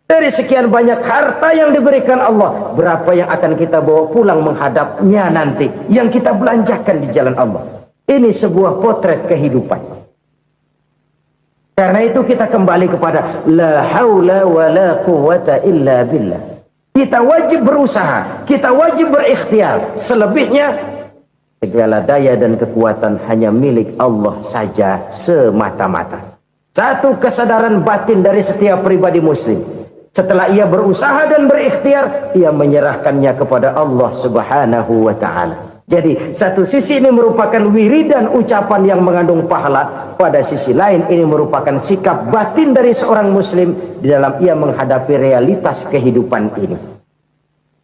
Dari sekian banyak harta yang diberikan Allah, berapa yang akan kita bawa pulang menghadapnya nanti, yang kita belanjakan di jalan Allah? Ini sebuah potret kehidupan. Karena itu kita kembali kepada la haula wa la quwwata illa billah. Kita wajib berusaha, kita wajib berikhtiar. Selebihnya, segala daya dan kekuatan hanya milik Allah saja semata-mata. Satu kesadaran batin dari setiap pribadi muslim. Setelah ia berusaha dan berikhtiar, ia menyerahkannya kepada Allah Subhanahu wa ta'ala. Jadi, satu sisi ini merupakan wiridan ucapan yang mengandung pahala. Pada sisi lain, ini merupakan sikap batin dari seorang muslim di dalam ia menghadapi realitas kehidupan ini.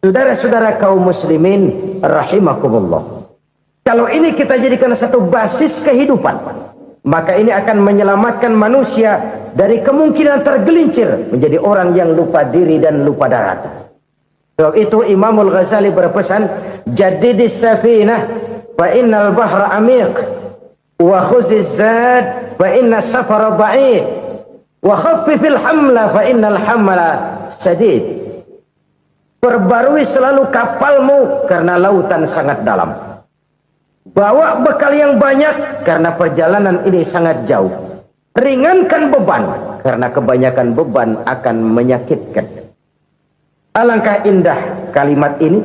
Saudara-saudara kaum muslimin rahimakumullah. Kalau ini kita jadikan satu basis kehidupan, maka ini akan menyelamatkan manusia dari kemungkinan tergelincir menjadi orang yang lupa diri dan lupa darat. Sebab itu Imamul Ghazali berpesan, jadidis safinah fa innal bahra amiq wa khuziz zad fa inna safara ba'id wa khaffifil hamla fa innal hamla sadid. Perbarui selalu kapalmu karena lautan sangat dalam. Bawa bekal yang banyak karena perjalanan ini sangat jauh. Ringankan beban, karena kebanyakan beban akan menyakitkan. Alangkah indah kalimat ini,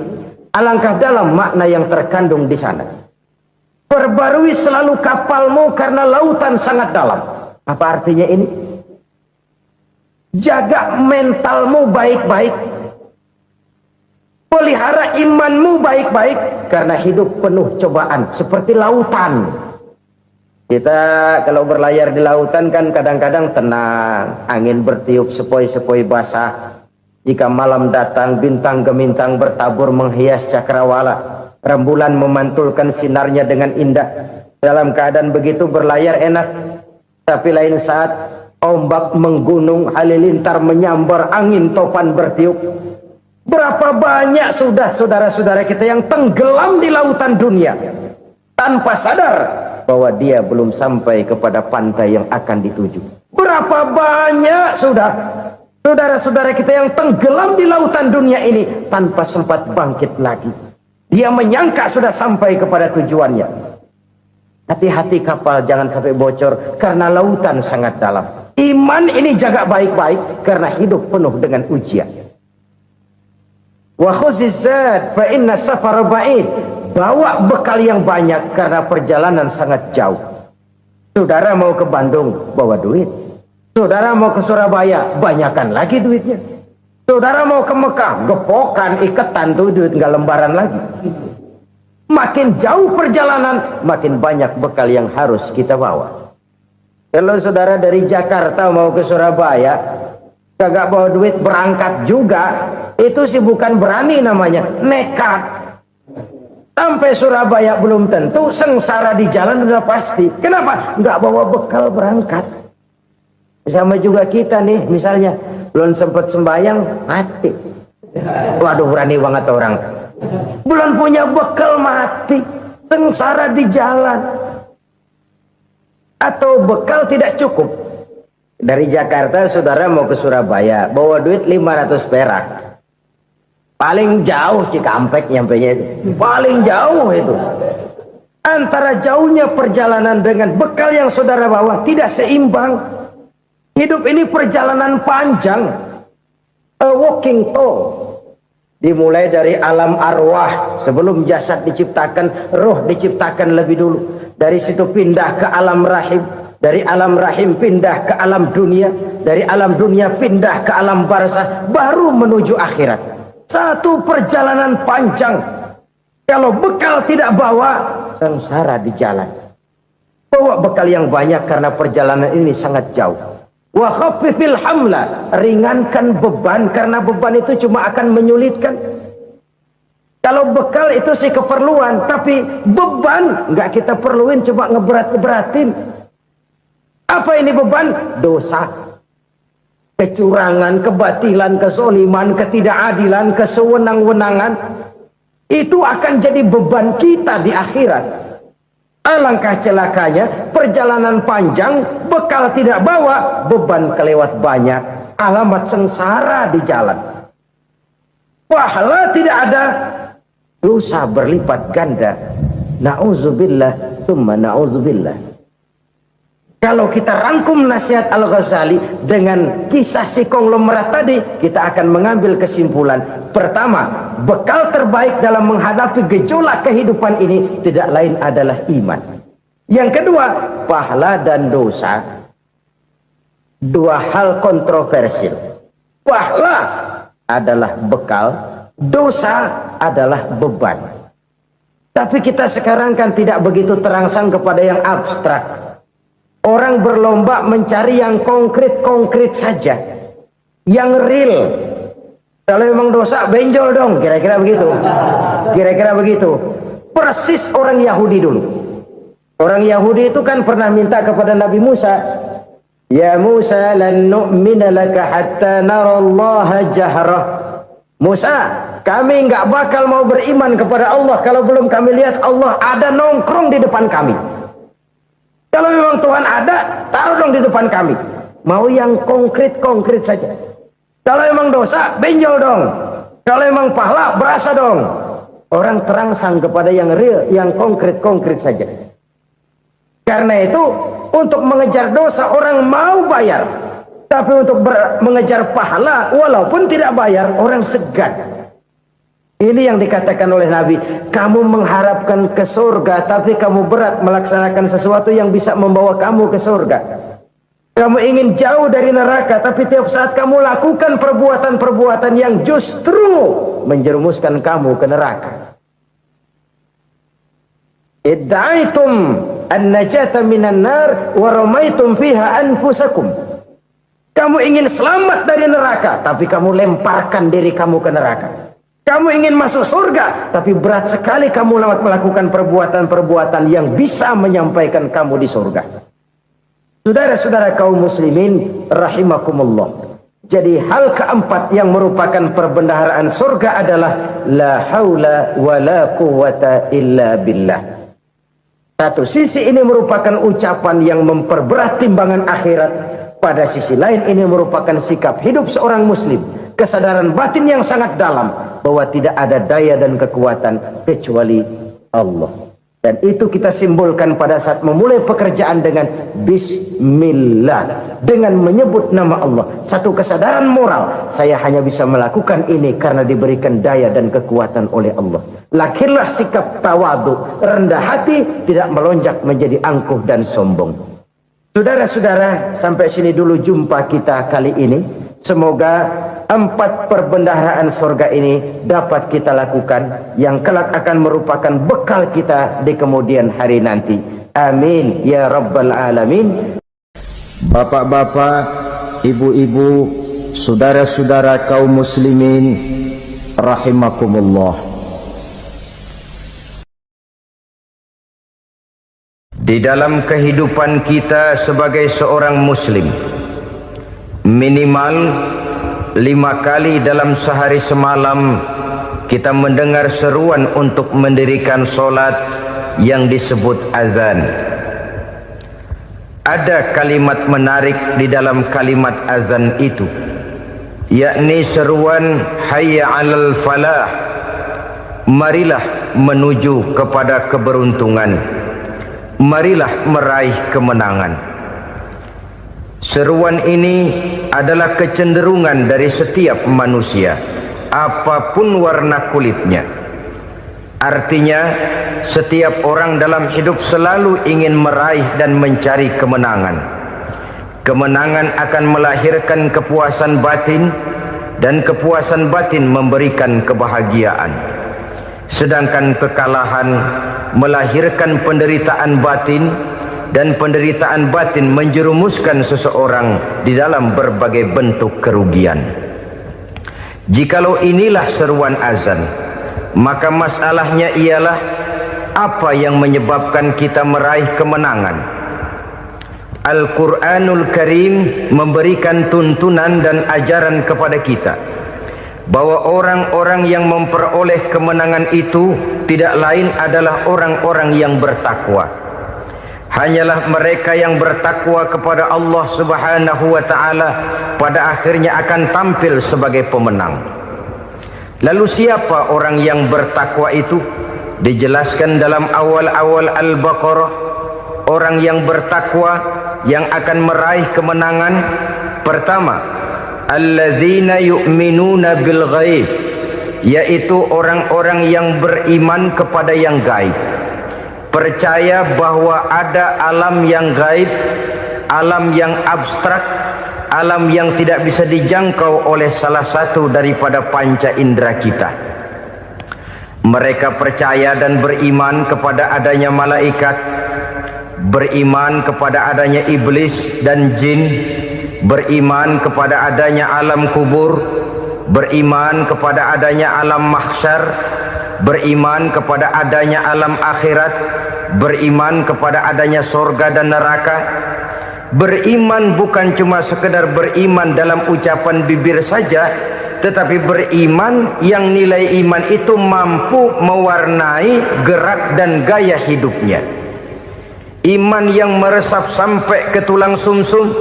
alangkah dalam makna yang terkandung di sana. Perbarui selalu kapalmu karena lautan sangat dalam. Apa artinya ini? Jaga mentalmu baik-baik. Pelihara imanmu baik-baik, karena hidup penuh cobaan seperti lautan. Kita kalau berlayar di lautan kan kadang-kadang tenang, angin bertiup sepoi-sepoi basah. Jika malam datang, bintang gemintang bertabur menghias cakrawala. Rembulan memantulkan sinarnya dengan indah. Dalam keadaan begitu berlayar enak. Tapi lain saat ombak menggunung, halilintar menyambar, angin topan bertiup. Berapa banyak sudah saudara-saudara kita yang tenggelam di lautan dunia tanpa sadar bahwa dia belum sampai kepada pantai yang akan dituju. Berapa banyak sudah saudara-saudara kita yang tenggelam di lautan dunia ini tanpa sempat bangkit lagi. Dia menyangka sudah sampai kepada tujuannya. Hati-hati kapal jangan sampai bocor karena lautan sangat dalam. Iman ini jaga baik-baik karena hidup penuh dengan ujian. Wa khuzizat fa inna safara ba'id. Bawa bekal yang banyak karena perjalanan sangat jauh. Saudara mau ke Bandung, bawa duit. Saudara mau ke Surabaya, banyakkan lagi duitnya. Saudara mau ke Mekah, gepokan, iketan tuh duit nggak lembaran lagi. Makin jauh perjalanan, makin banyak bekal yang harus kita bawa. Kalau saudara dari Jakarta mau ke Surabaya, kagak bawa duit berangkat juga, itu sih bukan berani namanya, nekat. Sampai Surabaya belum tentu, sengsara di jalan udah pasti. Kenapa? Nggak bawa bekal berangkat. Sama juga kita nih, misalnya belum sempat sembahyang, mati. Waduh, berani banget orang. Belum punya bekal, mati. Sengsara di jalan. Atau bekal tidak cukup. Dari Jakarta saudara mau ke Surabaya, bawa duit 500 perak. Paling jauh Cikampek nyampenya itu. Paling jauh itu. Antara jauhnya perjalanan dengan bekal yang saudara bawa tidak seimbang. Hidup ini perjalanan panjang. A walking tour. Dimulai dari alam arwah. Sebelum jasad diciptakan, roh diciptakan lebih dulu. Dari situ pindah ke alam rahim. Dari alam rahim pindah ke alam dunia. Dari alam dunia pindah ke alam barzah. Baru menuju akhirat. Satu perjalanan panjang. Kalau bekal tidak bawa, sengsara di jalan. Bawa bekal yang banyak karena perjalanan ini sangat jauh. Wa khaffifil hamla, ringankan beban karena beban itu cuma akan menyulitkan. Kalau bekal itu sih keperluan, tapi beban nggak kita perluin, cuma ngeberat-beratin. Apa ini beban? Dosa, kecurangan, kebatilan, kezoliman, ketidakadilan, kesewenang-wenangan. Itu akan jadi beban kita di akhirat. Alangkah celakanya, perjalanan panjang, bekal tidak bawa, beban kelewat banyak, alamat sengsara di jalan. Pahala tidak ada, dosa berlipat ganda. Na'udzubillah, summa na'udzubillah. Kalau kita rangkum nasihat Al-Ghazali dengan kisah si konglomerat tadi, kita akan mengambil kesimpulan. Pertama, bekal terbaik dalam menghadapi gejolak kehidupan ini tidak lain adalah iman. Yang kedua, pahala dan dosa. Dua hal kontroversial. Pahala adalah bekal, dosa adalah beban. Tapi kita sekarang kan tidak begitu terangsang kepada yang abstrak. Orang berlomba mencari yang konkret-konkret saja. Yang real. Kalau memang dosa, benjol dong. Kira-kira begitu. Kira-kira begitu. Persis orang Yahudi dulu. Orang Yahudi itu kan pernah minta kepada Nabi Musa. Ya Musa, lan nu'mina laka hatta narallaha jahrah. Musa, kami nggak bakal mau beriman kepada Allah kalau belum kami lihat Allah ada nongkrong di depan kami. Kalau memang Tuhan ada, taruh dong di depan kami. Mau yang konkret-konkret saja. Kalau memang dosa, benjol dong. Kalau memang pahala, berasa dong. Orang terangsang kepada yang real, yang konkret-konkret saja. Karena itu untuk mengejar dosa orang mau bayar, tapi untuk mengejar pahala walaupun tidak bayar orang segan. Ini yang dikatakan oleh Nabi, kamu mengharapkan ke surga tapi kamu berat melaksanakan sesuatu yang bisa membawa kamu ke surga. Kamu ingin jauh dari neraka, tapi tiap saat kamu lakukan perbuatan-perbuatan yang justru menjerumuskan kamu ke neraka. Idda'aitum an-najata minan nar wa ramaitum fiha anfusakum. Kamu ingin selamat dari neraka, tapi kamu lemparkan diri kamu ke neraka. Kamu ingin masuk surga, tapi berat sekali kamu melakukan perbuatan-perbuatan yang bisa menyampaikan kamu di surga. Saudara-saudara kaum muslimin rahimakumullah. Jadi hal keempat yang merupakan perbendaharaan surga adalah la haula wa la quwwata illa billah. Satu sisi ini merupakan ucapan yang memperberat timbangan akhirat. Pada sisi lain ini merupakan sikap hidup seorang muslim. Kesadaran batin yang sangat dalam bahwa tidak ada daya dan kekuatan kecuali Allah. Dan itu kita simbolkan pada saat memulai pekerjaan dengan bismillah, dengan menyebut nama Allah. Satu kesadaran moral, saya hanya bisa melakukan ini karena diberikan daya dan kekuatan oleh Allah. Lahirlah sikap tawadu, rendah hati, tidak melonjak menjadi angkuh dan sombong. Saudara-saudara, sampai sini dulu jumpa kita kali ini. Semoga 4 perbendaharaan surga ini dapat kita lakukan, yang kelak akan merupakan bekal kita di kemudian hari nanti. Amin ya rabbal alamin. Bapak-bapak, ibu-ibu, saudara-saudara kaum muslimin rahimakumullah. Di dalam kehidupan kita sebagai seorang muslim, minimal 5 kali dalam sehari semalam kita mendengar seruan untuk mendirikan solat yang disebut azan. Ada kalimat menarik di dalam kalimat azan itu, yakni seruan hayya 'alal falah, marilah menuju kepada keberuntungan, marilah meraih kemenangan. Seruan ini adalah kecenderungan dari setiap manusia, apapun warna kulitnya. Artinya, setiap orang dalam hidup selalu ingin meraih dan mencari kemenangan. Kemenangan akan melahirkan kepuasan batin, dan kepuasan batin memberikan kebahagiaan. Sedangkan kekalahan melahirkan penderitaan batin, dan penderitaan batin menjerumuskan seseorang di dalam berbagai bentuk kerugian. Jikalau inilah seruan azan, maka masalahnya ialah apa yang menyebabkan kita meraih kemenangan. Al-Quranul Karim memberikan tuntunan dan ajaran kepada kita bahwa orang-orang yang memperoleh kemenangan itu tidak lain adalah orang-orang yang bertakwa. Hanyalah mereka yang bertakwa kepada Allah Subhanahu wa ta'ala pada akhirnya akan tampil sebagai pemenang. Lalu siapa orang yang bertakwa itu? Dijelaskan dalam awal-awal Al-Baqarah, orang yang bertakwa yang akan meraih kemenangan. Pertama, allazina yu'minuna bil ghaib, yaitu orang-orang yang beriman kepada yang gaib, percaya bahwa ada alam yang gaib, alam yang abstrak, alam yang tidak bisa dijangkau oleh salah satu daripada panca indera kita. Mereka percaya dan beriman kepada adanya malaikat, beriman kepada adanya iblis dan jin, beriman kepada adanya alam kubur, beriman kepada adanya alam mahsyar, beriman kepada adanya alam akhirat, beriman kepada adanya surga dan neraka. Beriman bukan cuma sekedar beriman dalam ucapan bibir saja, tetapi beriman yang nilai iman itu mampu mewarnai gerak dan gaya hidupnya. Iman yang meresap sampai ke tulang sumsum,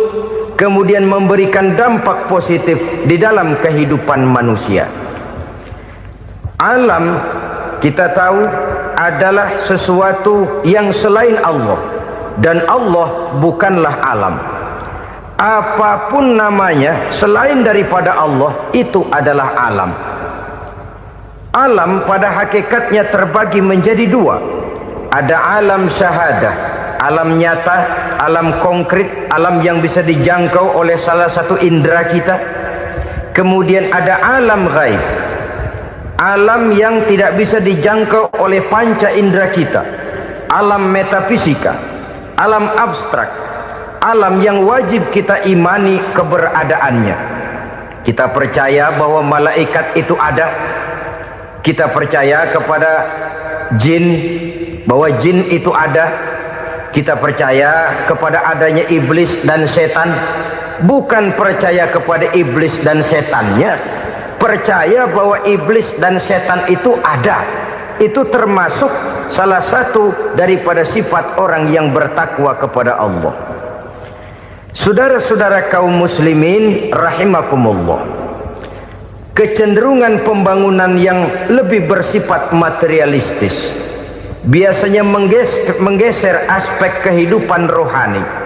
kemudian memberikan dampak positif di dalam kehidupan manusia. Alam, kita tahu, adalah sesuatu yang selain Allah, dan Allah bukanlah alam. Apapun namanya selain daripada Allah itu adalah alam. Alam pada hakikatnya terbagi menjadi dua. Ada alam syahadah, alam nyata, alam konkret, alam yang bisa dijangkau oleh salah satu indera kita. Kemudian ada alam ghaib, alam yang tidak bisa dijangkau oleh panca indera kita, alam metafisika, alam abstrak, alam yang wajib kita imani keberadaannya. Kita percaya bahwa malaikat itu ada, kita percaya kepada jin, bahwa jin itu ada, kita percaya kepada adanya iblis dan setan. Bukan percaya kepada iblis dan setannya, percaya bahwa iblis dan setan itu ada. Itu termasuk salah satu daripada sifat orang yang bertakwa kepada Allah. Saudara-saudara kaum muslimin rahimakumullah, kecenderungan pembangunan yang lebih bersifat materialistis biasanya menggeser aspek kehidupan rohani.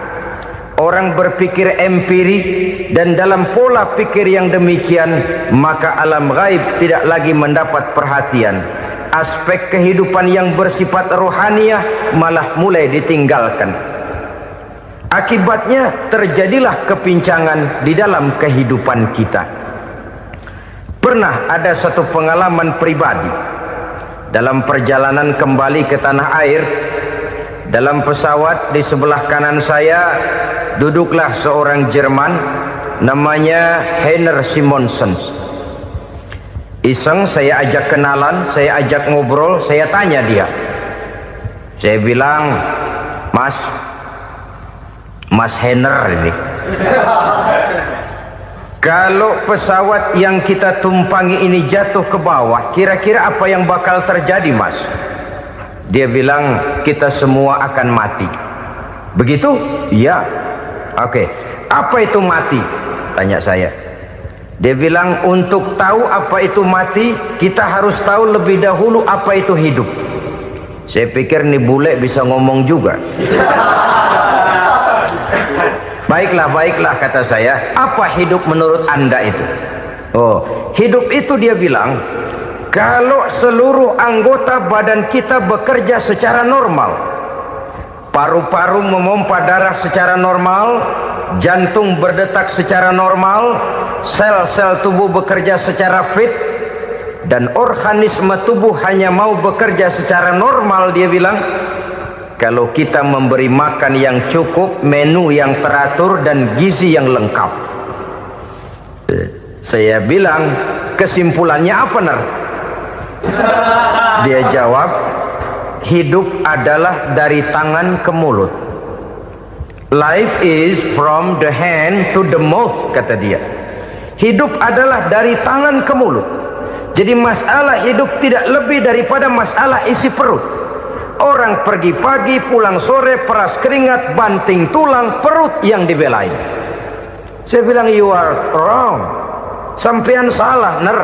Orang berpikir empiri, dan dalam pola pikir yang demikian maka alam gaib tidak lagi mendapat perhatian. Aspek kehidupan yang bersifat rohaniah malah mulai ditinggalkan. Akibatnya terjadilah kepincangan di dalam kehidupan kita. Pernah ada satu pengalaman pribadi dalam perjalanan kembali ke tanah air. Dalam pesawat di sebelah kanan saya duduklah seorang Jerman namanya Heiner Simonsen. Iseng saya ajak kenalan, saya ajak ngobrol, saya tanya dia. Saya bilang, Mas Heiner ini, kalau pesawat yang kita tumpangi ini jatuh ke bawah, kira-kira apa yang bakal terjadi, Mas? Dia bilang, kita semua akan mati. Begitu? Iya. Oke. Apa itu mati? Tanya saya. Dia bilang, untuk tahu apa itu mati, kita harus tahu lebih dahulu apa itu hidup. Saya pikir nih bule bisa ngomong juga. Baiklah kata saya. Apa hidup menurut Anda itu? Oh, hidup itu dia bilang, kalau seluruh anggota badan kita bekerja secara normal, paru-paru memompa darah secara normal, jantung berdetak secara normal, sel-sel tubuh bekerja secara fit, dan organisme tubuh hanya mau bekerja secara normal, dia bilang, kalau kita memberi makan yang cukup, menu yang teratur, dan gizi yang lengkap. Saya bilang, kesimpulannya apa, Ner? Dia jawab, hidup adalah dari tangan ke mulut. Life is from the hand to the mouth, kata dia. Hidup adalah dari tangan ke mulut. Jadi masalah hidup tidak lebih daripada masalah isi perut. Orang pergi pagi, pulang sore, peras keringat, banting tulang, perut yang dibelain. Saya bilang, you are wrong. Sampean salah, Ner.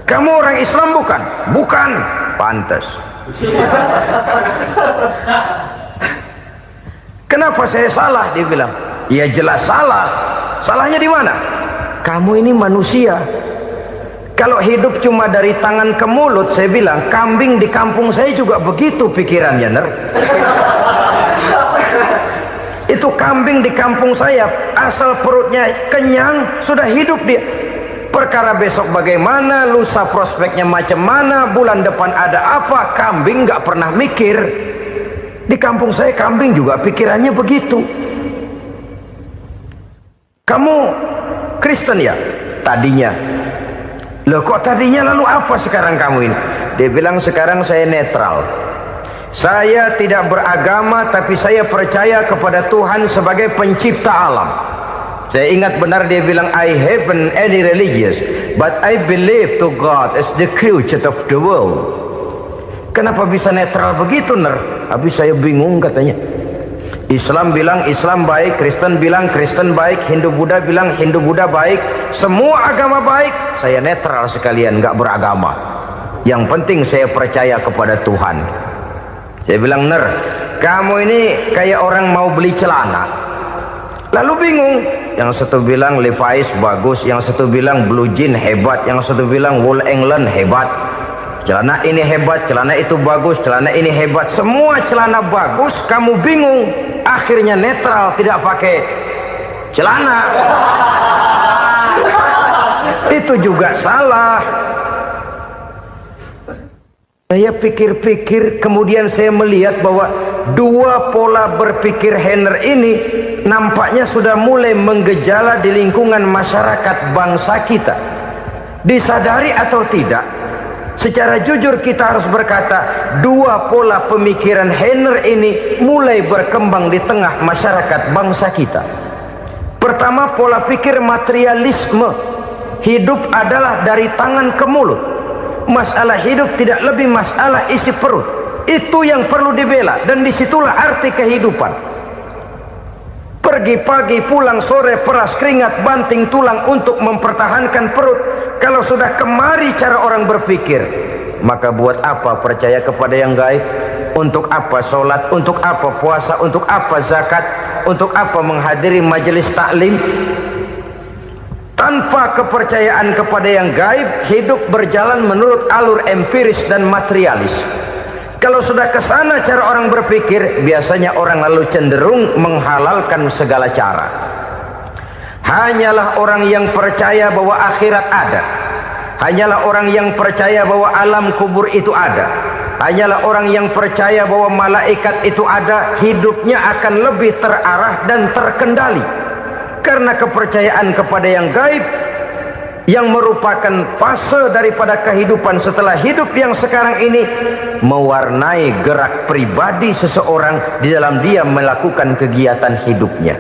Kamu orang Islam bukan? Bukan. Pantas. Kenapa saya salah? Dia bilang, ya jelas salah. Salahnya di mana? Kamu ini manusia. Kalau hidup cuma dari tangan ke mulut, saya bilang, kambing di kampung saya juga begitu pikirannya, Ner. Itu kambing di kampung saya, asal perutnya kenyang, sudah hidup dia. Perkara besok bagaimana, lusa prospeknya macam mana, bulan depan ada apa, kambing nggak pernah mikir. Di kampung saya kambing juga pikirannya begitu. Kamu Kristen ya? Tadinya. Loh kok tadinya, lalu apa sekarang kamu ini? Dia bilang, sekarang saya netral. Saya tidak beragama, tapi saya percaya kepada Tuhan sebagai pencipta alam. Saya ingat benar dia bilang, I haven't any religious, but I believe to God as the creator of the world. Kenapa bisa netral begitu, Ner? Habis saya bingung katanya. Islam bilang Islam baik, Kristen bilang Kristen baik, Hindu Buddha bilang Hindu Buddha baik, semua agama baik. Saya netral sekalian, nggak beragama. Yang penting saya percaya kepada Tuhan. Saya bilang, Ner, kamu ini kayak orang mau beli celana, lalu bingung. Yang satu bilang Levi's bagus, yang satu bilang Blue Jean hebat, yang satu bilang Wool England hebat. Celana ini hebat, celana itu bagus, celana ini hebat. Semua celana bagus, kamu bingung. Akhirnya netral, tidak pakai celana. Itu juga salah. Saya pikir-pikir, kemudian saya melihat bahwa dua pola berpikir Henner ini nampaknya sudah mulai menggejala di lingkungan masyarakat bangsa kita. Disadari atau tidak, secara jujur kita harus berkata, dua pola pemikiran Henner ini mulai berkembang di tengah masyarakat bangsa kita. Pertama, pola pikir materialisme. Hidup adalah dari tangan ke mulut. Masalah hidup tidak lebih masalah isi perut. Itu yang perlu dibela, dan disitulah arti kehidupan. Pergi pagi, pulang sore, peras keringat, banting tulang untuk mempertahankan perut. Kalau sudah kemari cara orang berpikir, maka buat apa percaya kepada yang gaib? Untuk apa sholat? Untuk apa puasa? Untuk apa zakat? Untuk apa menghadiri majelis taklim? Tanpa kepercayaan kepada yang gaib, hidup berjalan menurut alur empiris dan materialis. Kalau sudah ke sana cara orang berpikir, biasanya orang lalu cenderung menghalalkan segala cara. Hanyalah orang yang percaya bahwa akhirat ada, hanyalah orang yang percaya bahwa alam kubur itu ada, hanyalah orang yang percaya bahwa malaikat itu ada, hidupnya akan lebih terarah dan terkendali. Karena kepercayaan kepada yang gaib, yang merupakan fase daripada kehidupan setelah hidup yang sekarang ini, mewarnai gerak pribadi seseorang di dalam dia melakukan kegiatan hidupnya.